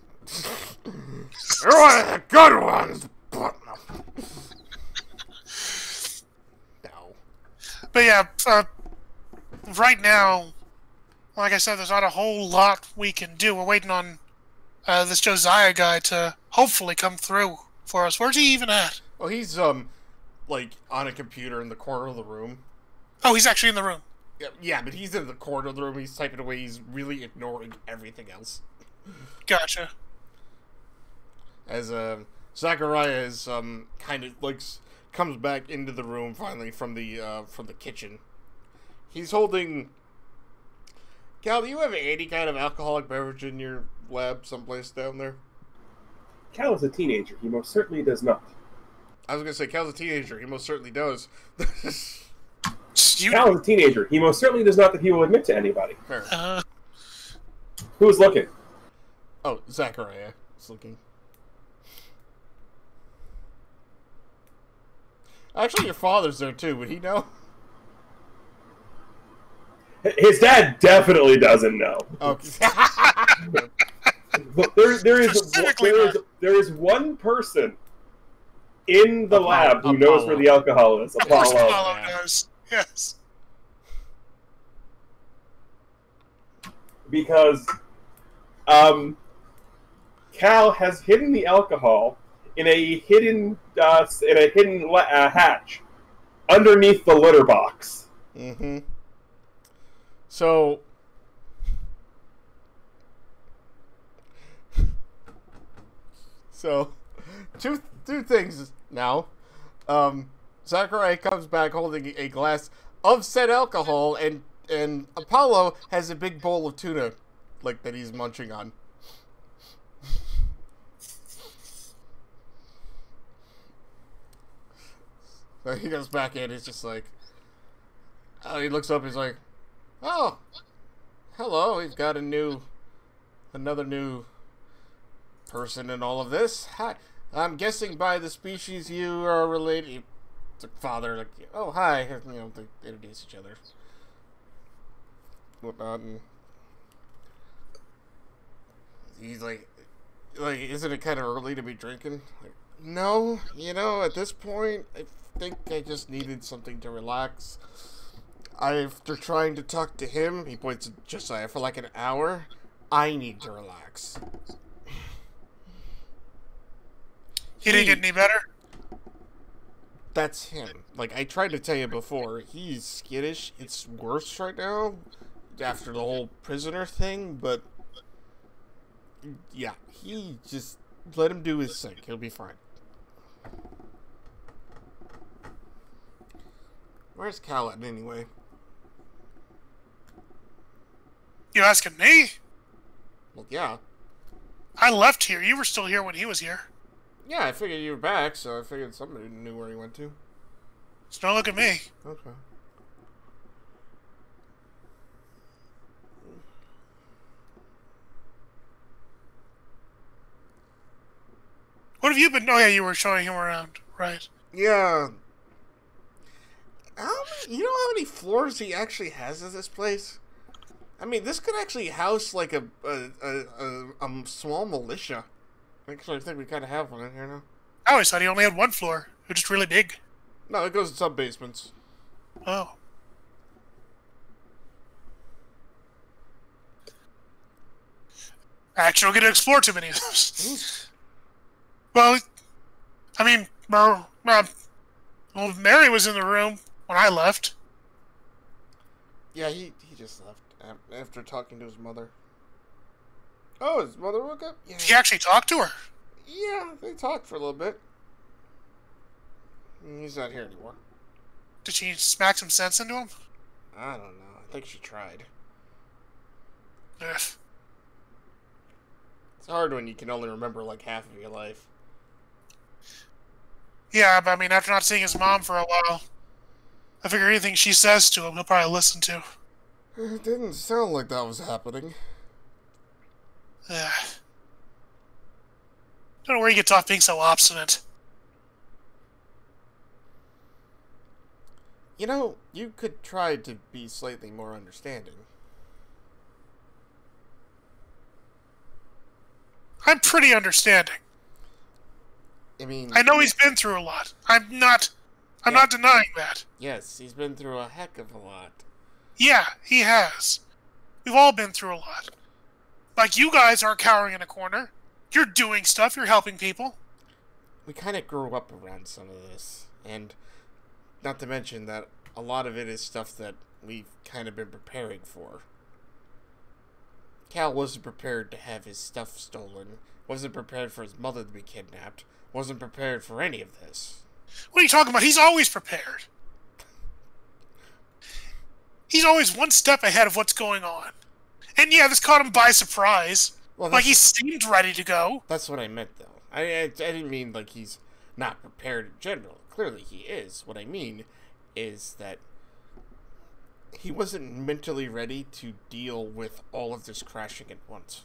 You're one of the good ones, but no. But yeah, right now, like I said, there's not a whole lot we can do. We're waiting on this Josiah guy to hopefully come through for us. Where's he even at? Well, he's, like, on a computer in the corner of the room. Oh, he's actually in the room. Yeah, but he's in the corner of the room. He's typing away. He's really ignoring everything else. Gotcha. As, Zachariah is, kind of, like, comes back into the room finally from the kitchen. He's holding Cal, do you have any kind of alcoholic beverage in your lab someplace down there? Cal is a teenager. He most certainly does not. I was going to say, Cal's a teenager. He most certainly does. Cal is a teenager. He most certainly does not that he will admit to anybody. Fair. Who is looking? Oh, Zachariah is looking. Actually, your father's there too. Would he know? His dad definitely doesn't know. Okay. But there is one person in the lab who knows where the alcohol is. Of course, Apollo. Apollo knows. Yes. Because Cal has hidden the alcohol in a hidden hatch underneath the litter box. Mm-hmm. So two things now. Zachariah comes back holding a glass of said alcohol, and Apollo has a big bowl of tuna, like, that he's munching on. So he goes back in, he's just like, he looks up, he's like, oh, hello, he's got another new person in all of this. Hi, I'm guessing by the species you are related. The father, like, oh, hi, you know, they introduce each other. Whatnot, and he's like, isn't it kind of early to be drinking? Like, no, you know, at this point, I think I just needed something to relax. After trying to talk to him, he points to Josiah, for like an hour, I need to relax. He didn't get any better? That's him. Like, I tried to tell you before, he's skittish. It's worse right now, after the whole prisoner thing, but yeah, he just let him do his thing. He'll be fine. Where's Cal at anyway? You asking me? Well, yeah. I left here. You were still here when he was here. Yeah, I figured you were back, so I figured somebody knew where he went to. So don't look at me. Okay. What have you been... Oh, yeah, you were showing him around. Right. Yeah. You know how many floors he actually has at this place? I mean, this could actually house, like, a small militia. Actually, I think we kind of have one in here now. I always thought he only had one floor. It was just really big. No, it goes in sub-basements. Oh. Actually, don't get to explore too many of those. Well, I mean, well, Mary was in the room when I left. Yeah, he just left after talking to his mother. Oh, his mother woke up? Yeah. He actually talked to her. Yeah, they talked for a little bit. He's not here anymore. Did she smack some sense into him? I don't know. I think she tried. Ugh. It's hard when you can only remember like half of your life. Yeah, but I mean, after not seeing his mom for a while, I figure anything she says to him, he'll probably listen to. It didn't sound like that was happening. Ugh. Don't know where he gets off being so obstinate. You know, you could try to be slightly more understanding. I'm pretty understanding. I mean... I know he's been through a lot. I'm not denying that. Yes, he's been through a heck of a lot. Yeah, he has. We've all been through a lot. Like, you guys aren't cowering in a corner. You're doing stuff. You're helping people. We kind of grew up around some of this. And not to mention that a lot of it is stuff that we've kind of been preparing for. Cal wasn't prepared to have his stuff stolen. Wasn't prepared for his mother to be kidnapped. Wasn't prepared for any of this. What are you talking about? He's always prepared. He's always one step ahead of what's going on. And yeah, this caught him by surprise. Well, Like, he seemed ready to go. that's what I meant, though. I didn't mean like he's not prepared in general. Clearly he is. What I mean is that he wasn't mentally ready to deal with all of this crashing at once.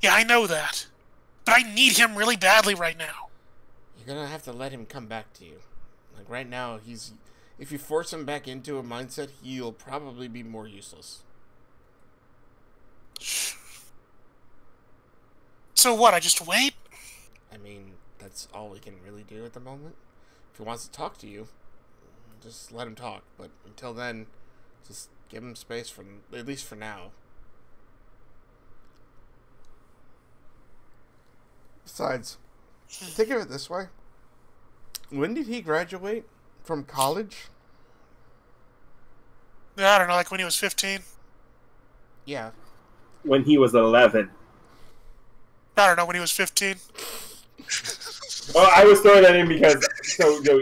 Yeah, I know that. But I need him really badly right now. You're gonna have to let him come back to you. Like, right now, if you force him back into a mindset, he'll probably be more useless. So what, I just wait? I mean, that's all we can really do at the moment. If he wants to talk to you, just let him talk. But until then, just give him space at least for now. Besides, think of it this way. When did he graduate from college? I don't know, like when he was 15? Yeah. When he was 11. I don't know, when he was 15? Well, I was throwing that in because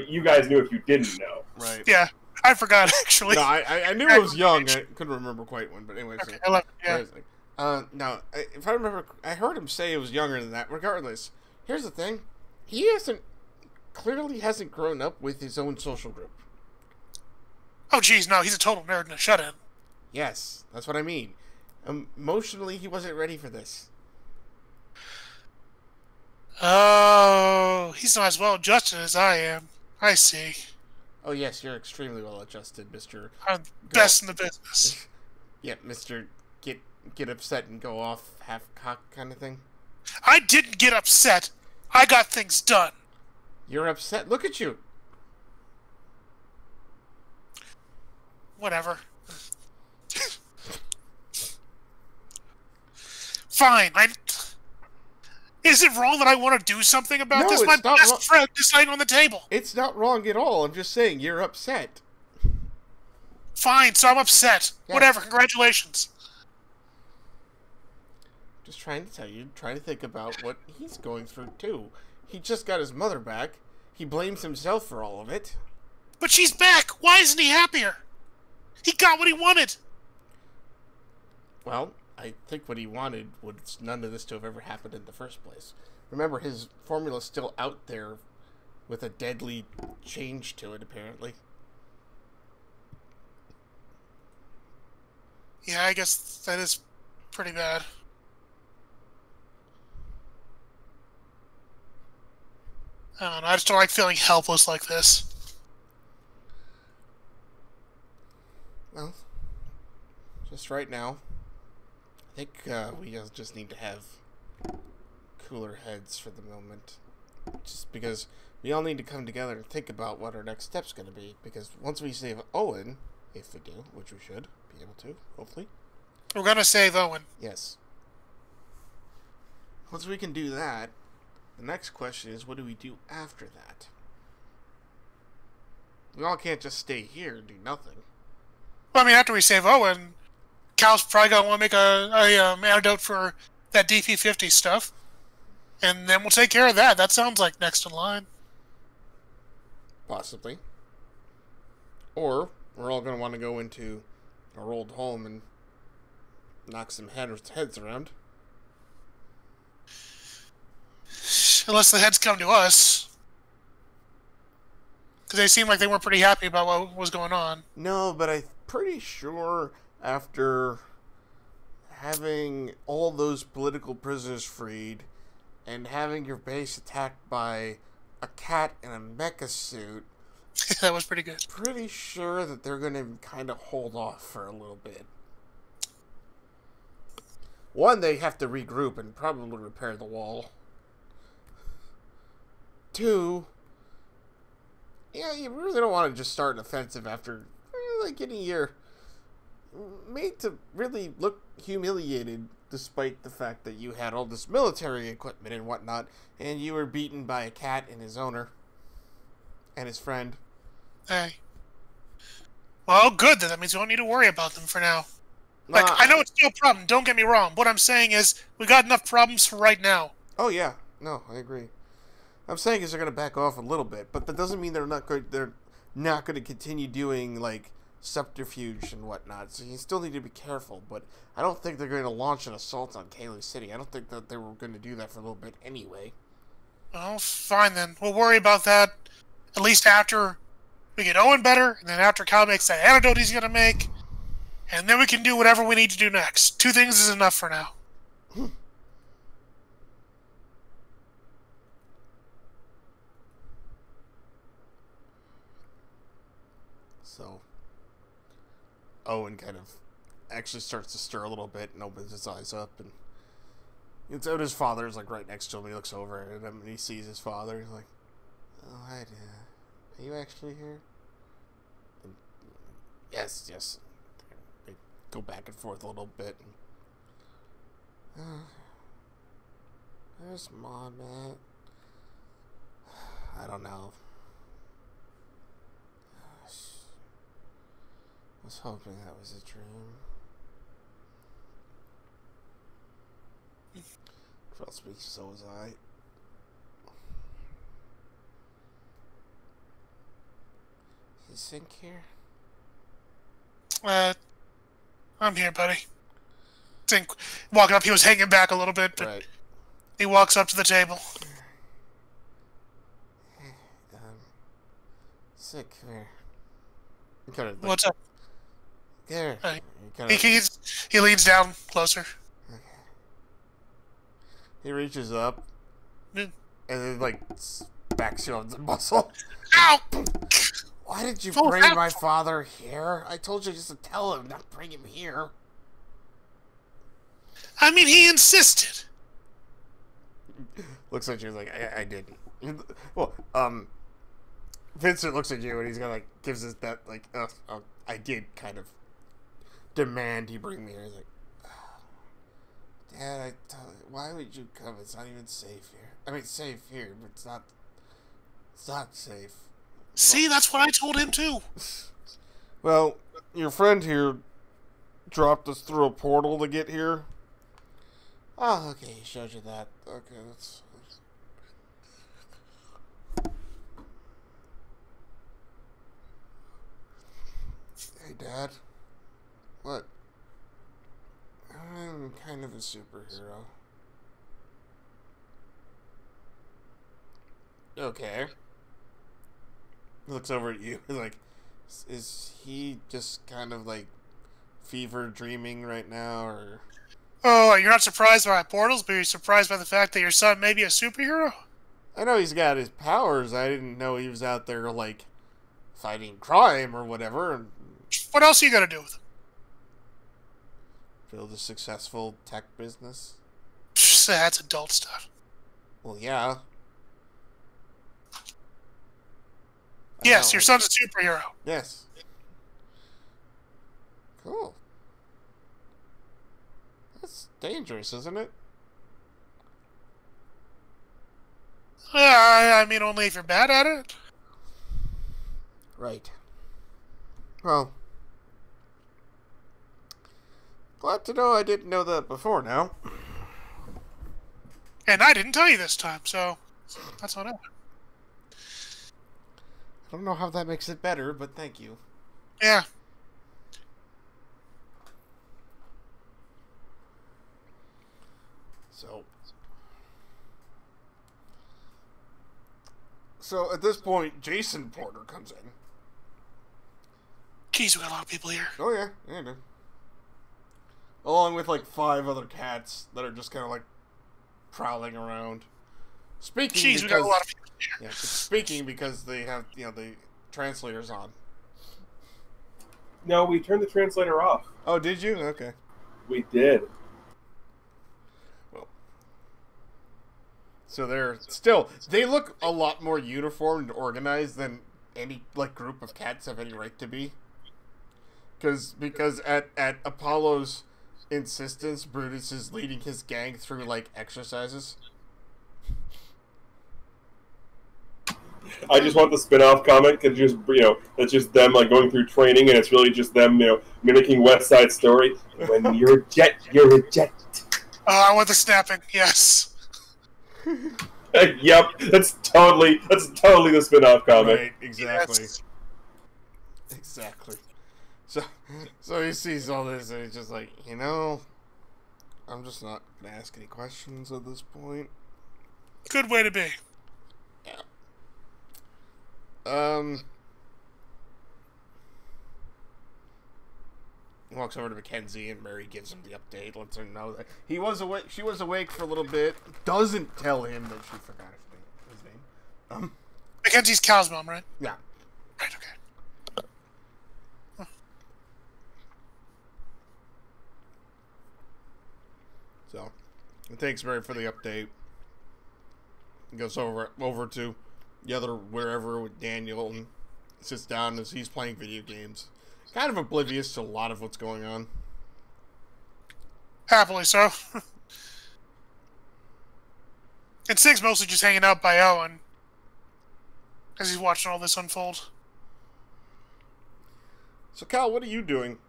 you guys knew if you didn't know. Right. Yeah, I forgot, actually. No, I knew it was young. I couldn't remember quite when, but anyway. Okay, So, 11, yeah. now, if I remember, I heard him say it was younger than that. Regardless, here's the thing: he clearly hasn't grown up with his own social group. Oh, geez, no, he's a total nerd and a shut-in. Yes, that's what I mean. Emotionally, he wasn't ready for this. Oh, he's not as well adjusted as I am. I see. Oh yes, you're extremely well adjusted, Mister. I'm the best in the business. Yeah, Mister. Get upset and go off half cock kind of thing. I didn't get upset. I got things done. You're upset. Look at you. Whatever. Fine. Is it wrong that I want to do something about No, this? it's My not best wrong. friend is lying on the table. It's not wrong at all. I'm just saying you're upset. Fine, so I'm upset. Yeah. Whatever, congratulations. Just trying to tell you, trying to think about what he's going through too. He just got his mother back. He blames himself for all of it. But she's back. Why isn't he happier? He got what he wanted. Well, I think what he wanted was none of this to have ever happened in the first place. Remember, his formula's still out there with a deadly change to it, apparently. Yeah, I guess that is pretty bad. I don't know, I just don't like feeling helpless like this. Well, just right now, I think we just need to have cooler heads for the moment. Just because we all need to come together and think about what our next step's going to be. Because once we save Owen, if we do, which we should be able to, hopefully. We're gonna save Owen. Yes. Once we can do that, the next question is, what do we do after that? We all can't just stay here and do nothing. Well, I mean, after we save Owen, Cal's probably gonna want to make a antidote for that DP50 stuff. And then we'll take care of that. That sounds like next in line. Possibly. Or, we're all going to want to go into our old home and knock some heads around. Unless the heads come to us. Because they seem like they weren't pretty happy about what was going on. No, but I'm pretty sure after having all those political prisoners freed and having your base attacked by a cat in a mecha suit, That was pretty good. pretty sure that they're going to kind of hold off for a little bit. One, they have to regroup and probably repair the wall. Two, yeah, you really don't want to just start an offensive after like getting your made to really look humiliated, despite the fact that you had all this military equipment and whatnot, and you were beaten by a cat and his owner and his friend. Hey. Well, good then. That means we don't need to worry about them for now. Like, Nah, I know it's no problem. Don't get me wrong. What I'm saying is, we got enough problems for right now. Oh yeah, no, I agree. I'm saying is they're going to back off a little bit, but that doesn't mean they're not going to continue doing like subterfuge and whatnot, so you still need to be careful, but I don't think they're going to launch an assault on Caelus City. I don't think that they were going to do that for a little bit anyway. Oh, fine then. We'll worry about that at least after we get Owen better, and then after Cal makes that antidote he's going to make, and then we can do whatever we need to do next. 2 things is enough for now. So, Owen kind of actually starts to stir a little bit and opens his eyes up, and it's out his father's like right next to him. He looks over at him and he sees his father. He's like, "Oh, hi, Dad. Are you actually here?" And, yes. They go back and forth a little bit. Where's Mom at? I don't know. I was hoping that was a dream. Trust me, so was I. Is Sync here? I'm here, buddy. Sync walking up, he was hanging back a little bit, but Right. he walks up to the table. Sick, come here. Kind of like, What's up? there. He leans down closer. Okay. He reaches up Mm. and then like smacks you on the muscle. Ow! Why did you Oh, bring ow. my father here? I told you just to tell him, not bring him here. I mean, he insisted. Looks at you like, I didn't. Well, Vincent looks at you and he's gonna like gives us that like, I did kind of demand he bring me here. He's like, Dad, why would you come? It's not even safe here. I mean, safe here, but it's not safe. See, that's what I told him too. Well, your friend here dropped us through a portal to get here. Oh, okay, he showed you that. Okay, that's... Hey, Dad. What? I'm kind of a superhero. Okay. He looks over at you. He's like, is he just kind of like fever dreaming right now, or... Oh, you're not surprised by portals, but you're surprised by the fact that your son may be a superhero? I know he's got his powers. I didn't know he was out there, like, fighting crime or whatever. What else are you gonna do with him? Build a successful tech business. That's adult stuff. Well, yeah. Yes, your son's a superhero. Yes. Cool. That's dangerous, isn't it? I mean, only if you're bad at it. Right. Well, glad to know I didn't know that before now. And I didn't tell you this time, so that's on it. I don't know how that makes it better, but thank you. Yeah. So at this point, Jason Porter comes in. Jeez, we got a lot of people here. Oh yeah, I do. Along with like 5 other cats that are just kind of like prowling around. Speaking Jeez, because, we got a lot of people here. yeah, speaking because they have, you know, the translators on. No, we turned the translator off. Oh, did you? Okay. We did. Well, so they're still, they look a lot more uniformed and organized than any like group of cats have any right to be. Because at Apollo's insistence, Brutus is leading his gang through like exercises. I just want the spin-off comic and just, you know, it's just them like going through training and it's really just them, you know, mimicking West Side Story. When you're a jet, you're a jet. Oh, I want the snapping. Yes. Yep, that's totally the spin-off comic. Right, exactly. Yes. Exactly. So, so he sees all this and he's just like, you know, I'm just not gonna ask any questions at this point. Good way to be. Yeah. He walks over to Mackenzie and Mary gives him the update, lets her know that he was awake. She was awake for a little bit. Doesn't tell him that she forgot his name. Mackenzie's Cal's mom, right? Yeah. Right. Okay. So, he thanks Mary for the update. He goes over to the other wherever with Daniel and sits down as he's playing video games. Kind of oblivious to a lot of what's going on. Happily so. And Sig's mostly just hanging out by Owen as he's watching all this unfold. So, Cal, what are you doing?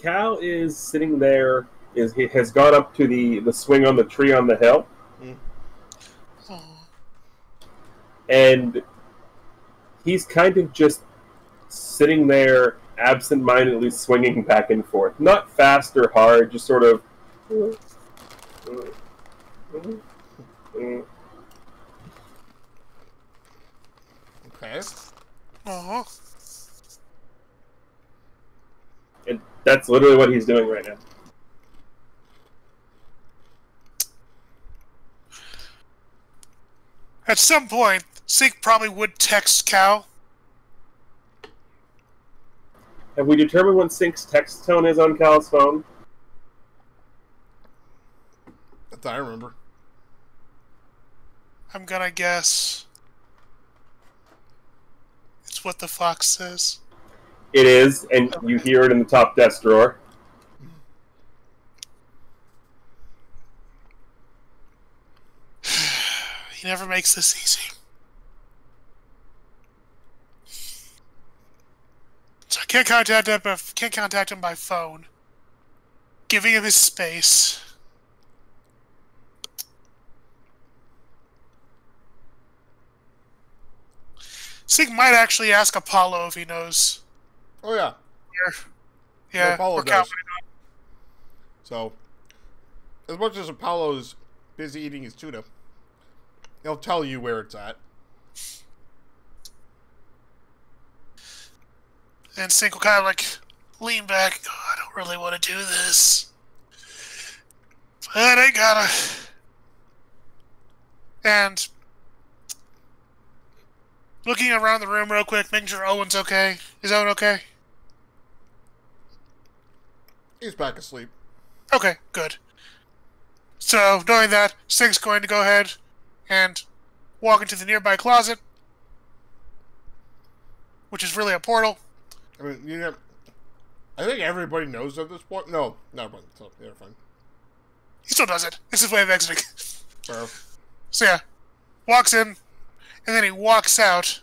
Cal is sitting there. He has gone up to the swing on the tree on the hill. Oh. And he's kind of just sitting there, absent-mindedly swinging back and forth. Not fast or hard, just sort of... Okay. Uh-huh. And that's literally what he's doing right now. At some point, Sig probably would text Cal. Have we determined what Sync's text tone is on Cal's phone? That's what I remember. I'm gonna guess it's what the fox says. It is, and you hear it in the top desk drawer. He never makes this easy. So I can't contact him by phone. Giving him his space. Sig might actually ask Apollo if he knows. Oh, yeah. Yeah, Apollo or Cal does. So, as much as Apollo's busy eating his tuna, he'll tell you where it's at. And Sink will kind of like lean back and go, I don't really want to do this. But I gotta. And looking around the room real quick, making sure Owen's okay. Is Owen okay? He's back asleep. Okay, good. So, knowing that, Sink's going to go ahead and walk into the nearby closet, which is really a portal. I mean, you know, I think everybody knows at this point. No, not everybody. So, yeah, fine. He still does it. It's his way of exiting. Fair. So yeah, walks in, and then he walks out.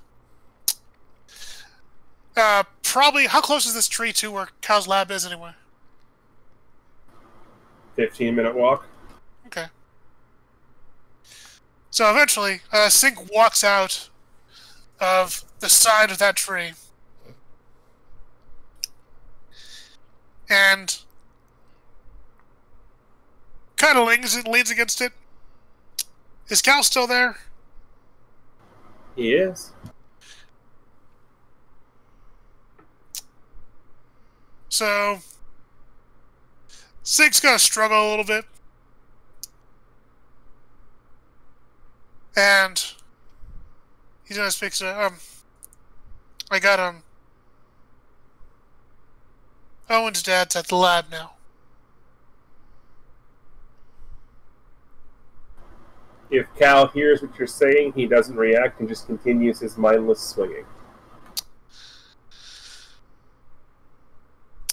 Probably, how close is this tree to where Cal's lab is anyway? 15-minute walk. Okay. So eventually, Sink walks out of the side of that tree. And kind of leans against it. Is Cal still there? He is. So, Sig's gonna struggle a little bit. And he's gonna speak to, I got, Owen's dad's at the lab now. If Cal hears what you're saying, he doesn't react and just continues his mindless swinging.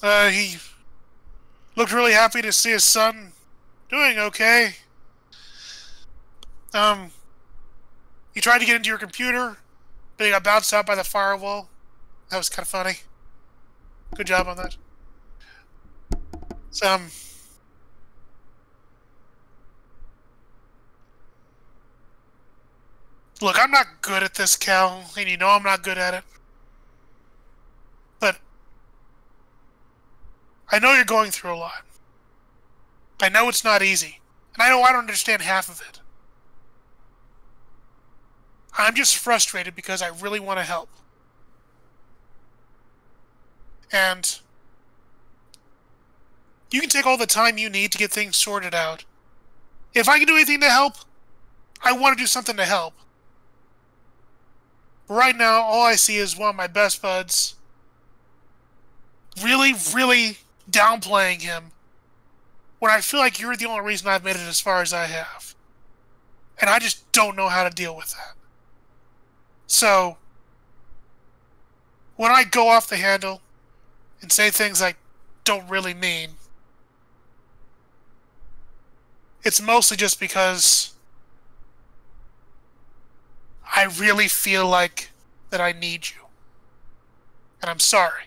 He looked really happy to see his son doing okay. He tried to get into your computer, but he got bounced out by the firewall. That was kind of funny. Good job on that. So, look, I'm not good at this, Cal, and you know I'm not good at it. But I know you're going through a lot. I know it's not easy. And I know I don't understand half of it. I'm just frustrated because I really want to help. And you can take all the time you need to get things sorted out. If I can do anything to help, I want to do something to help. But right now, all I see is one of my best buds really, really downplaying him when I feel like you're the only reason I've made it as far as I have. And I just don't know how to deal with that. So, when I go off the handle and say things I don't really mean, it's mostly just because I really feel like that I need you. And I'm sorry.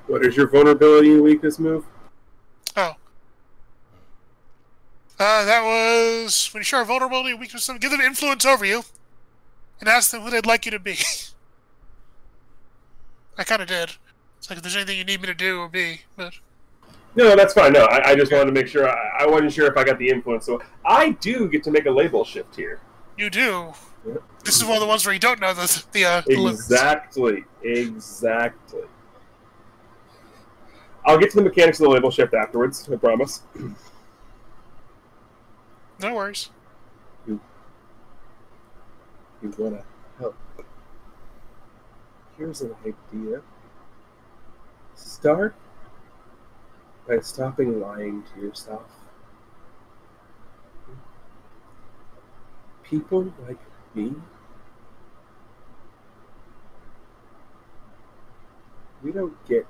What is your vulnerability and weakness move? Oh. That was when you share a vulnerability and weakness, give them influence over you and ask them who they'd like you to be. I kind of did. It's like if there's anything you need me to do or be, but... No, that's fine. No, I just wanted to make sure. I wasn't sure if I got the influence. So I do get to make a label shift here. You do. Yeah. This is one of the ones where you don't know the Exactly. Exactly. I'll get to the mechanics of the label shift afterwards, I promise. No worries. You want to help. Here's an idea. Start by stopping lying to yourself. People like me, we don't get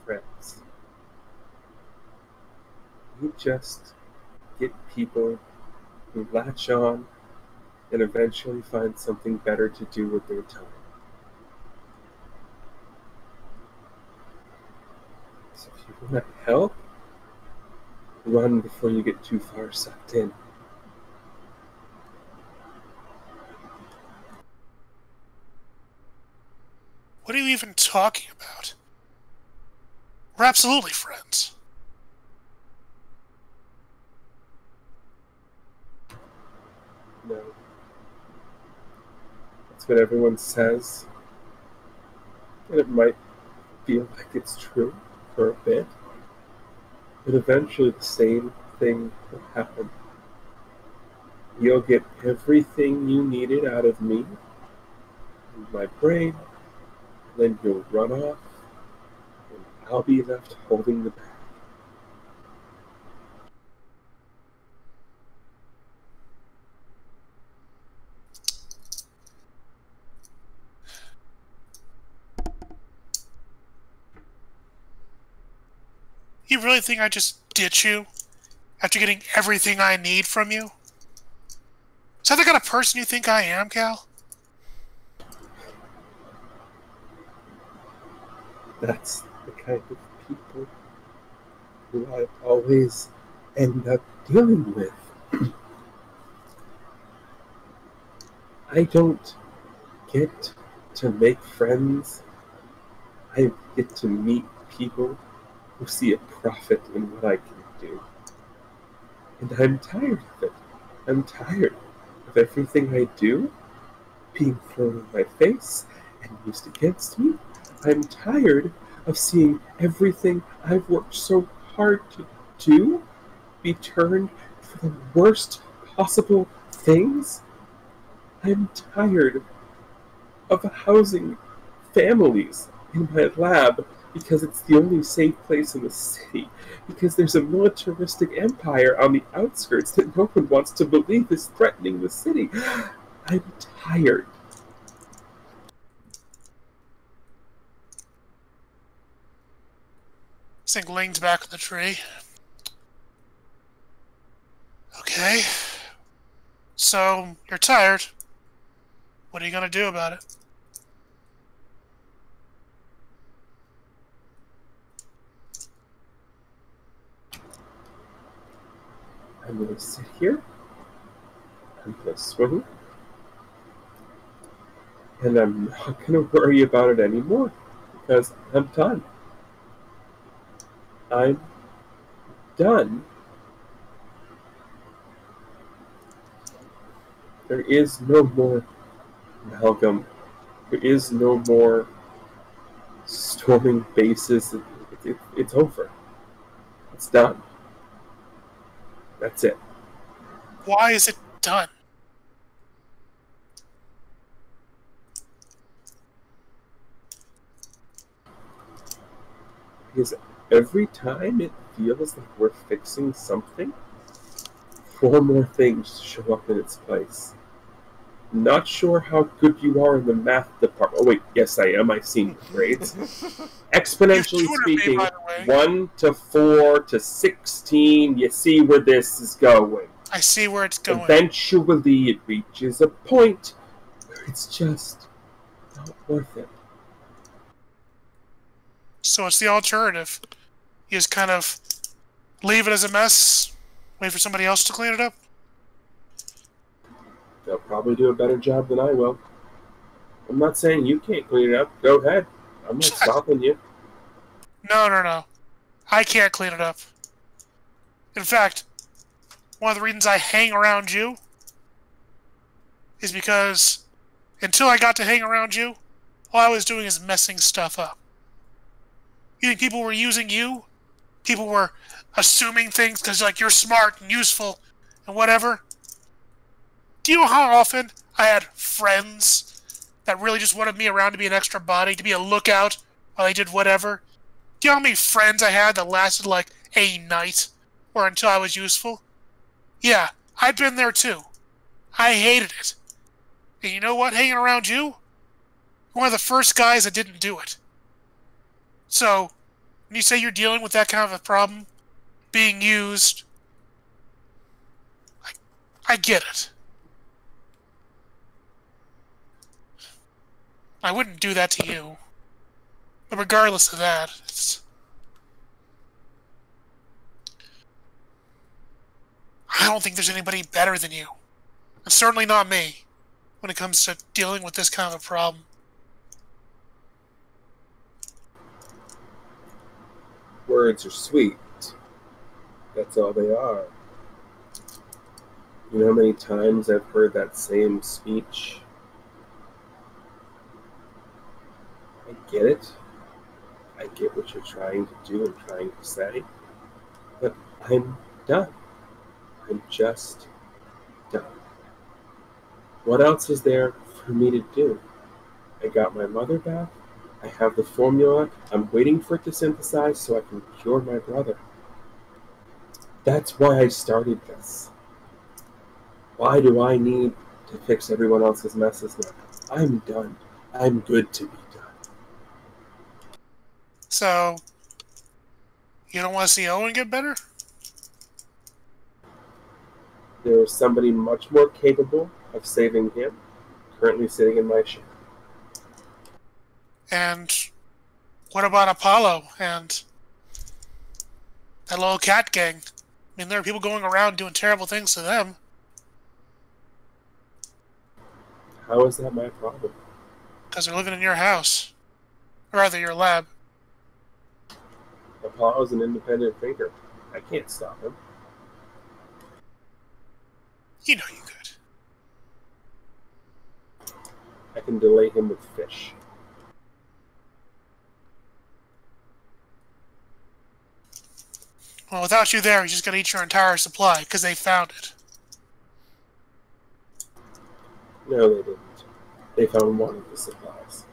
friends. We just get people who latch on and eventually find something better to do with their time. So if you want to help, run before you get too far sucked in. What are you even talking about? We're absolutely friends. No. That's what everyone says. And it might feel like it's true for a bit. But eventually the same thing will happen. You'll get everything you needed out of me, and my brain, and then you'll run off, and I'll be left holding the bag. You really think I just ditch you after getting everything I need from you? Is that the kind of person you think I am, Cal? That's the kind of people who I always end up dealing with. I don't get to make friends. I get to meet people who see a profit in what I can do. And I'm tired of it. I'm tired of everything I do being thrown in my face and used against me. I'm tired of seeing everything I've worked so hard to do be turned for the worst possible things. I'm tired of housing families in my lab because it's the only safe place in the city, because there's a militaristic empire on the outskirts that no one wants to believe is threatening the city. I'm tired. Sink leans back in the tree. Okay. So, you're tired. What are you gonna do about it? I'm going to sit here. I'm going to swing. And I'm not going to worry about it anymore because I'm done. I'm done. There is no more amalgam. There is no more storming bases. It's over. It's done. That's it. Why is it done? Because every time it feels like we're fixing something, four more things show up in its place. Not sure how good you are in the math department. Oh, wait, yes, I am. I've seen the grades. Exponentially speaking, 1 to 4 to 16, you see where this is going. I see where it's going. Eventually, it reaches a point where it's just not worth it. So what's the alternative? You just kind of leave it as a mess, wait for somebody else to clean it up? They'll probably do a better job than I will. I'm not saying you can't clean it up. Go ahead. I'm not stopping you. No. I can't clean it up. In fact, one of the reasons I hang around you is because until I got to hang around you, all I was doing is messing stuff up. You think people were using you? People were assuming things because like you're smart and useful and whatever? Do you know how often I had friends that really just wanted me around to be an extra body, to be a lookout while I did whatever? Do you know how many friends I had that lasted like a night or until I was useful? Yeah, I've been there too. I hated it. And you know what? Hanging around you, you're one of the first guys that didn't do it. So, when you say you're dealing with that kind of a problem, being used, I get it. I wouldn't do that to you. But regardless of that, I don't think there's anybody better than you. And certainly not me, when it comes to dealing with this kind of a problem. Words are sweet. That's all they are. You know how many times I've heard that same speech? I get it. I get what you're trying to do and trying to say. But I'm done. I'm just done. What else is there for me to do? I got my mother back. I have the formula. I'm waiting for it to synthesize so I can cure my brother. That's why I started this. Why do I need to fix everyone else's messes now? I'm done. I'm good to be done. So, you don't want to see Owen get better? There is somebody much more capable of saving him currently sitting in my chair. And what about Apollo and that little cat gang? I mean, there are people going around doing terrible things to them. How is that my problem? Because they're living in your house. Or rather, your lab. Apollo's an independent thinker. I can't stop him. You know you could. I can delay him with fish. Well, without you there, he's just going to eat your entire supply, because they found it. No, they didn't. They found one of the supplies.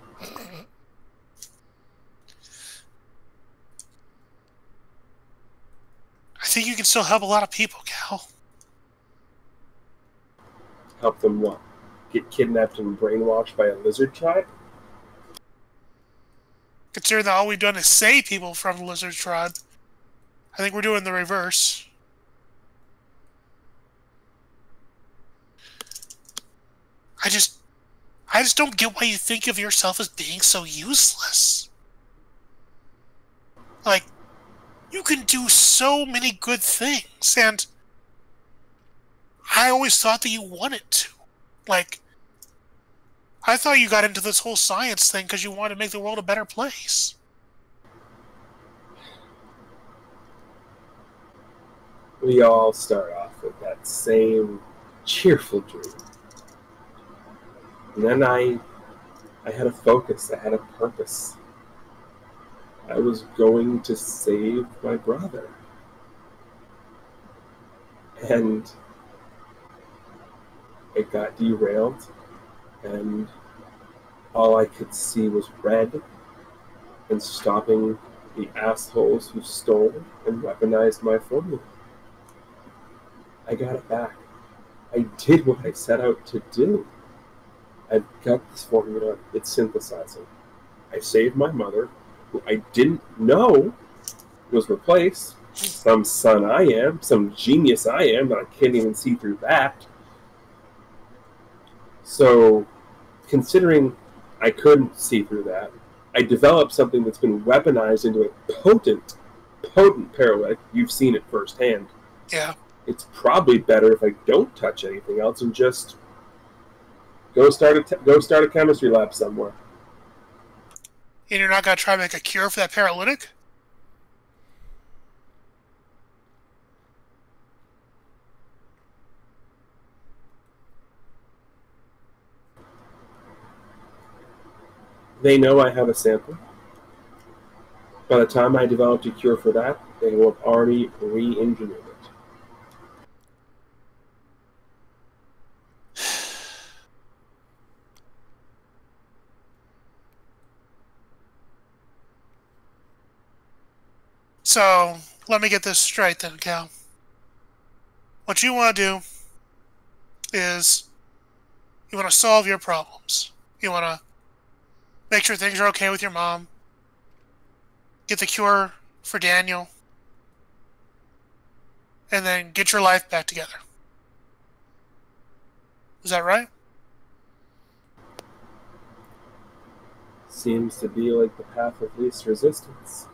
I think you can still help a lot of people, Cal. Help them what? Get kidnapped and brainwashed by a lizard tribe? Considering that all we've done is save people from the lizard tribe, I think we're doing the reverse. I just don't get why you think of yourself as being so useless. Like, you can do so many good things, and I always thought that you wanted to. Like, I thought you got into this whole science thing because you wanted to make the world a better place. We all start off with that same cheerful dream. And then I had a focus, I had a purpose. I was going to save my brother. And it got derailed, and all I could see was red, and stopping the assholes who stole and weaponized my formula. I got it back. I did what I set out to do. I've got this formula, it's synthesizing. I saved my mother, who I didn't know was replaced. Some son I am, some genius I am, that I can't even see through that. So, considering I couldn't see through that, I developed something that's been weaponized into a potent paralytic. You've seen it firsthand. Yeah. It's probably better if I don't touch anything else and just go start a chemistry lab somewhere. And you're not going to try to make a cure for that paralytic? They know I have a sample. By the time I developed a cure for that, they will have already re-engineered it. So, let me get this straight then, Cal. What you want to do is you want to solve your problems. You want to make sure things are okay with your mom. Get the cure for Daniel. And then get your life back together. Is that right? Seems to be like the path of least resistance.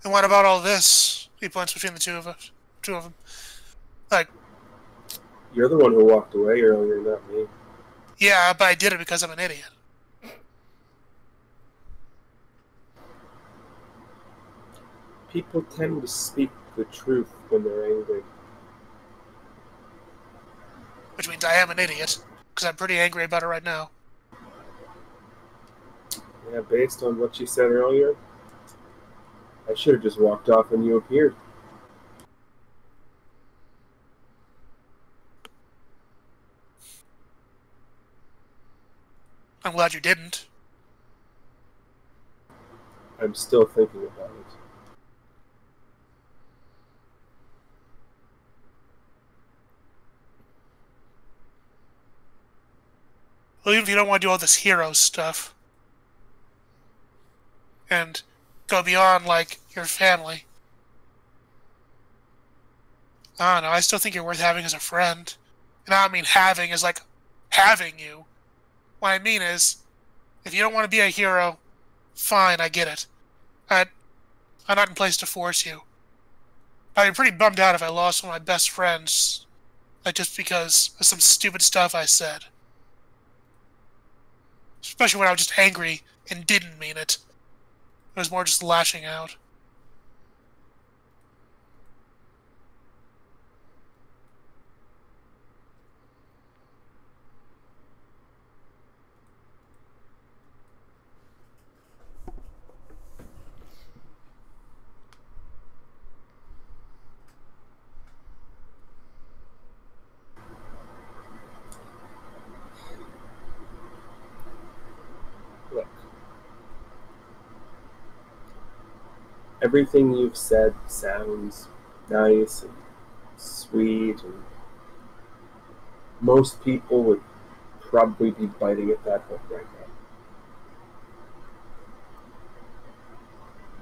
And what about all this? He points between the two of them. Like, You're the one who walked away earlier, not me. yeah, but I did it because I'm an idiot. People tend to speak the truth when they're angry. Which means I am an idiot, because I'm pretty angry about it right now. Yeah, based on what you said earlier, I should have just walked off when you appeared. I'm glad you didn't. I'm still thinking about it. Well, even if you don't want to do all this hero stuff and go beyond, like, your family, I don't know, I still think you're worth having as a friend. And I don't mean having as, like, having you. What I mean is, if you don't want to be a hero, fine, I get it. I'm not in place to force you. I'd be pretty bummed out if I lost one of my best friends, like, just because of some stupid stuff I said. Especially when I was just angry and didn't mean it. It was more just lashing out. Look. Everything you've said sounds nice and sweet, and most people would probably be biting at that hook right now.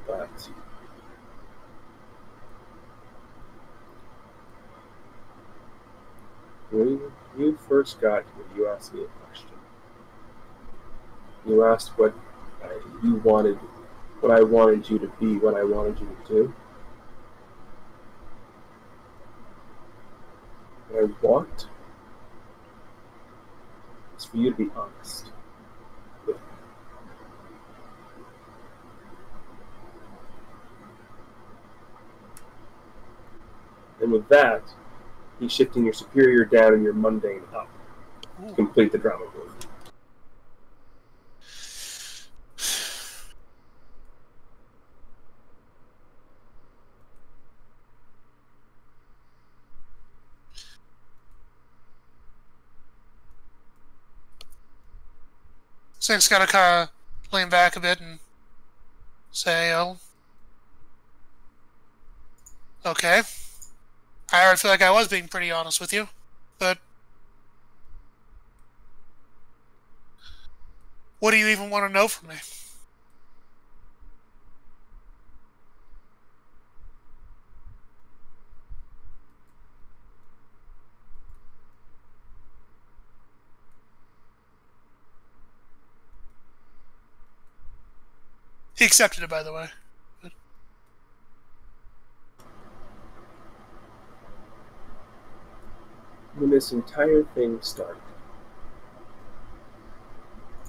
But when you first got here, you asked me a question. You asked what you wanted, what I wanted you to be, what I wanted you to do. What I want is for you to be honest with me. And with that, he's shifting your superior down and your mundane up to complete the drama move. Sank's gotta kind of lean back a bit and say, oh, okay. I already feel like I was being pretty honest with you, but what do you even want to know from me? He accepted it, by the way. When this entire thing started,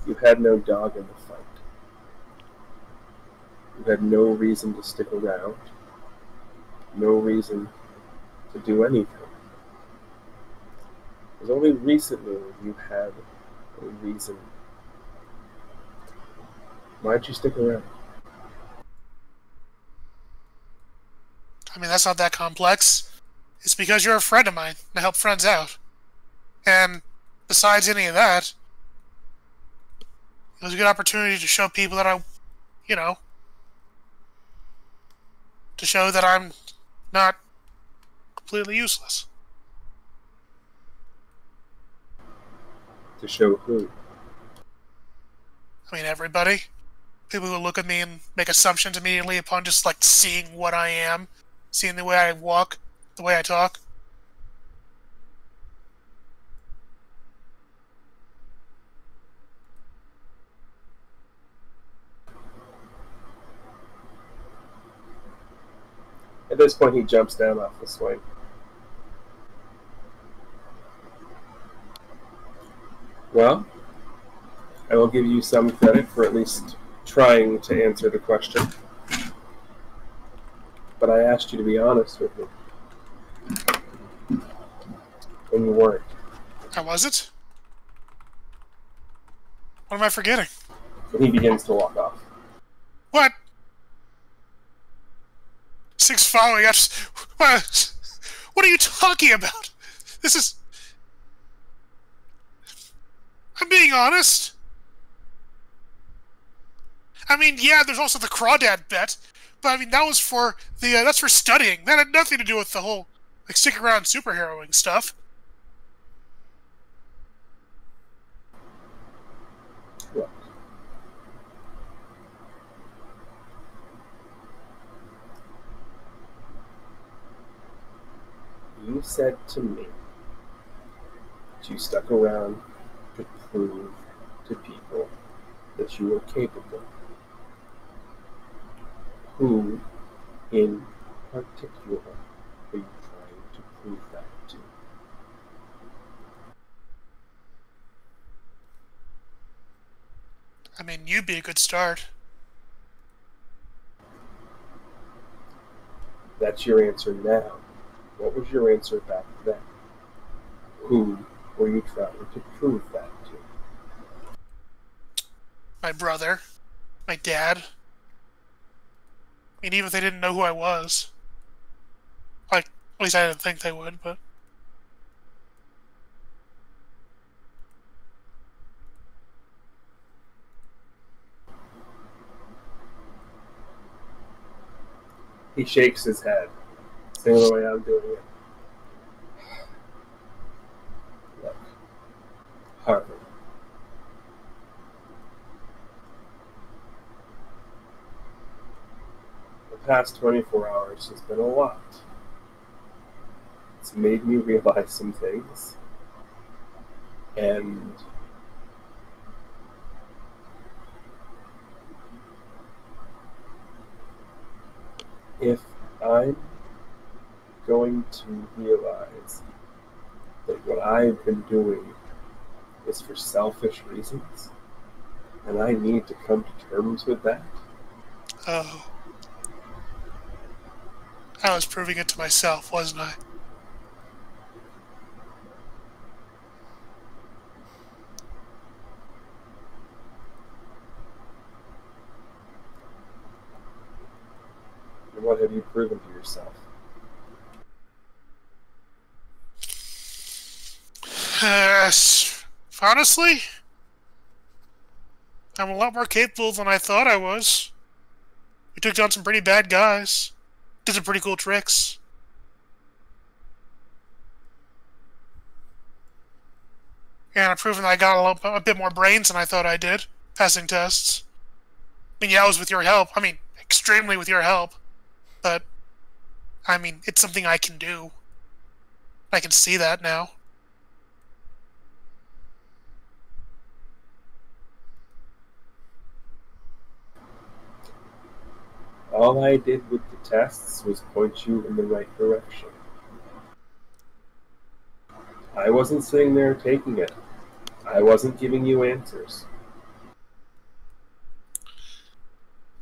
you had no dog in the fight. You had no reason to stick around, no reason to do anything. It was only recently you had a reason. Why'd you stick around? I mean, that's not that complex. It's because you're a friend of mine, and I help friends out. And besides any of that, it was a good opportunity to show people that to show that I'm not completely useless. To show who? I mean, everybody. People who look at me and make assumptions immediately upon just, like, seeing what I am, seeing the way I walk, the way I talk. At this point, he jumps down off the swing. Well, I will give you some credit for at least trying to answer the question. But I asked you to be honest with me. And you weren't. I wasn't? What am I forgetting? And he begins to walk off. What? 6 following. What are you talking about? This is... I'm being honest. I mean, yeah, there's also the crawdad bet, but I mean, that was for the, that's for studying. That had nothing to do with the whole, like, stick around superheroing stuff. What? You said to me that you stuck around to prove to people that you were capable. Who, in particular, are you trying to prove that to? I mean, you'd be a good start. That's your answer now. What was your answer back then? Who were you trying to prove that to? My brother. My dad. I mean, even if they didn't know who I was. Like, at least I didn't think they would, but... He shakes his head. Same the way I'm doing it. Look. Harvard. The past 24 hours has been a lot. It's made me realize some things. And if I'm going to realize that what I've been doing is for selfish reasons, and I need to come to terms with that. Oh. I was proving it to myself, wasn't I? And what have you proven to yourself? Honestly, I'm a lot more capable than I thought I was. We took down some pretty bad guys. Did some pretty cool tricks. And I've proven that I got a bit more brains than I thought I did, passing tests. I mean, yeah, I was with your help. I mean, extremely with your help. But, I mean, it's something I can do. I can see that now. All I did with the tests was point you in the right direction. I wasn't sitting there taking it. I wasn't giving you answers.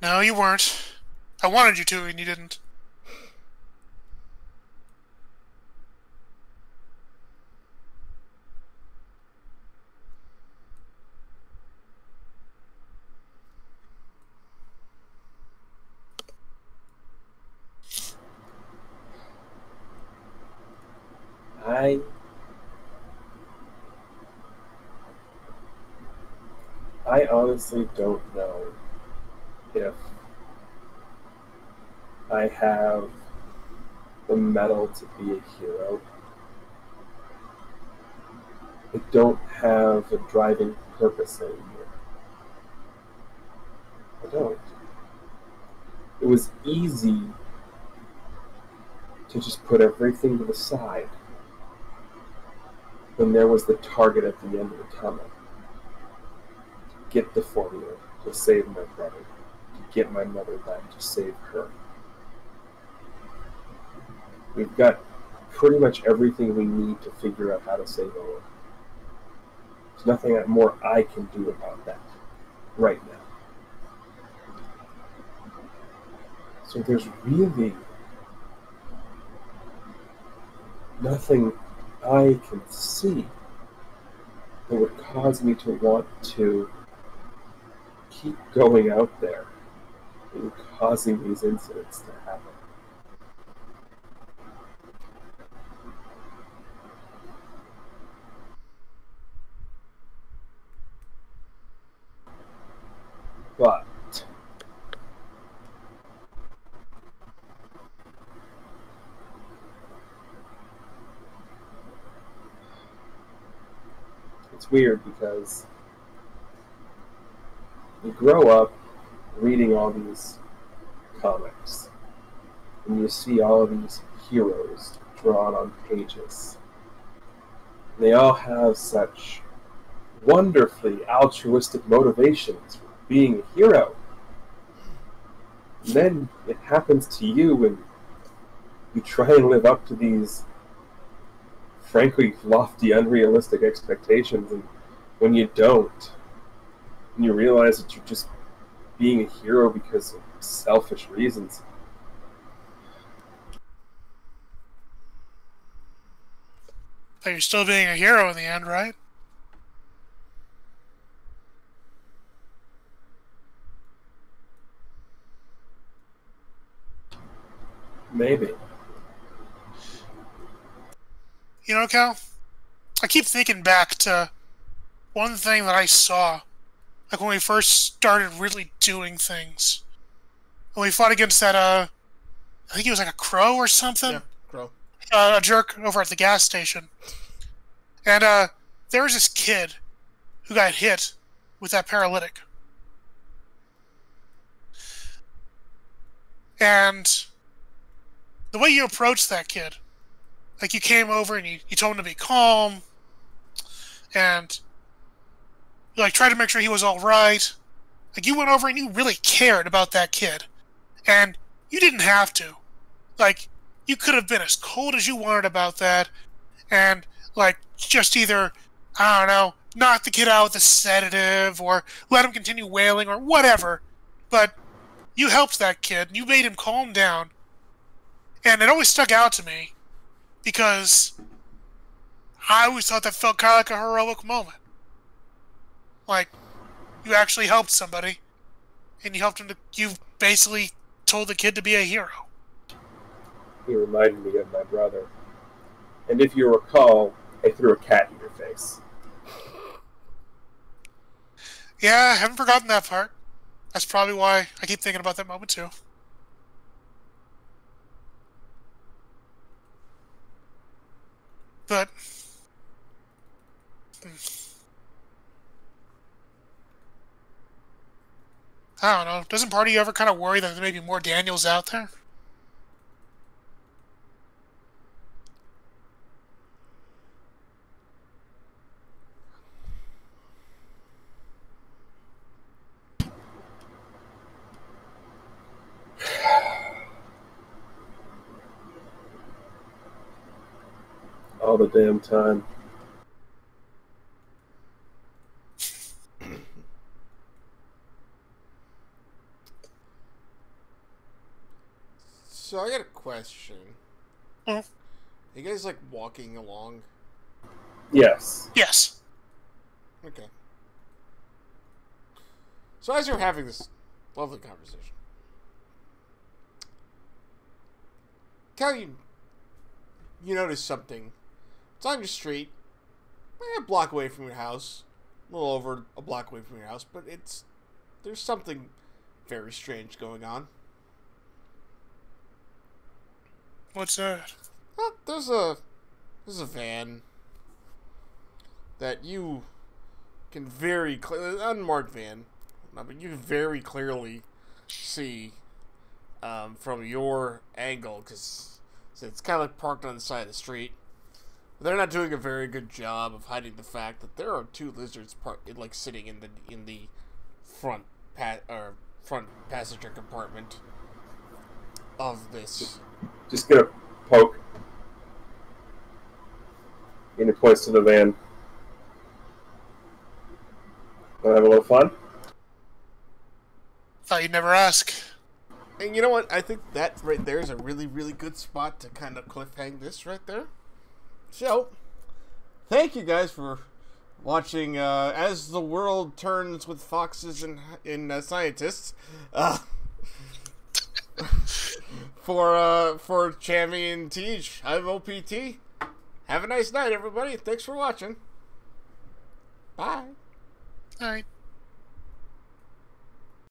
No, you weren't. I wanted you to, and you didn't. I honestly don't know if I have the mettle to be a hero. I don't have a driving purpose anymore. I don't. It was easy to just put everything to the side when there was the target at the end of the tunnel. To get the formula to save my brother, to get my mother back, to save her. We've got pretty much everything we need to figure out how to save Owen. There's nothing more I can do about that right now. So there's really nothing I can see that would cause me to want to keep going out there and causing these incidents to happen. But it's weird because you grow up reading all these comics and you see all of these heroes drawn on pages. They all have such wonderfully altruistic motivations for being a hero. And then it happens to you and you try and live up to these frankly lofty, unrealistic expectations, and when you don't, and you realize that you're just being a hero because of selfish reasons. But you're still being a hero in the end, right? Maybe. You know, Cal, I keep thinking back to one thing that I saw, like when we first started really doing things. When we fought against that, I think he was like a crow or something? Yeah, crow. A jerk over at the gas station. And there was this kid who got hit with that paralytic. And the way you approached that kid, like you came over and you told him to be calm, and you like tried to make sure he was all right. Like you went over and you really cared about that kid, and you didn't have to. Like you could have been as cold as you wanted about that, and Like, just either, I don't know, knock the kid out with a sedative, or let him continue wailing, or whatever. But you helped that kid, and you made him calm down. And it always stuck out to me, because I always thought that felt kind of like a heroic moment. Like, you actually helped somebody, and you helped him to, you basically told the kid to be a hero. He reminded me of my brother. And if you recall, I threw a cat in your face. Yeah, I haven't forgotten that part. That's probably why I keep thinking about that moment too. But I don't know. Doesn't part of you ever kind of worry that there may be more Daniels out there? All the damn time. So I got a question. Hmm? Are you guys like walking along? Yes. Yes. Okay. So as you're having this lovely conversation, Cal, you notice something. It's on your street, a block away from your house, a little over a block away from your house, but there's something very strange going on. What's that? Well, there's a van that you can very clearly, unmarked van, but you can very clearly see from your angle, because it's kind of like parked on the side of the street. But they're not doing a very good job of hiding the fact that there are two lizards sitting in the front passenger compartment of this. Just gonna poke. And he points to the van. Wanna have a little fun? Thought you'd never ask. And you know what? I think that right there is a really, really good spot to kind of cliffhang this right there. So, thank you guys for watching As the World Turns with Foxes and Scientists. For Chammy and Tej, I'm OPT. Have a nice night, everybody. Thanks for watching. Bye. All right.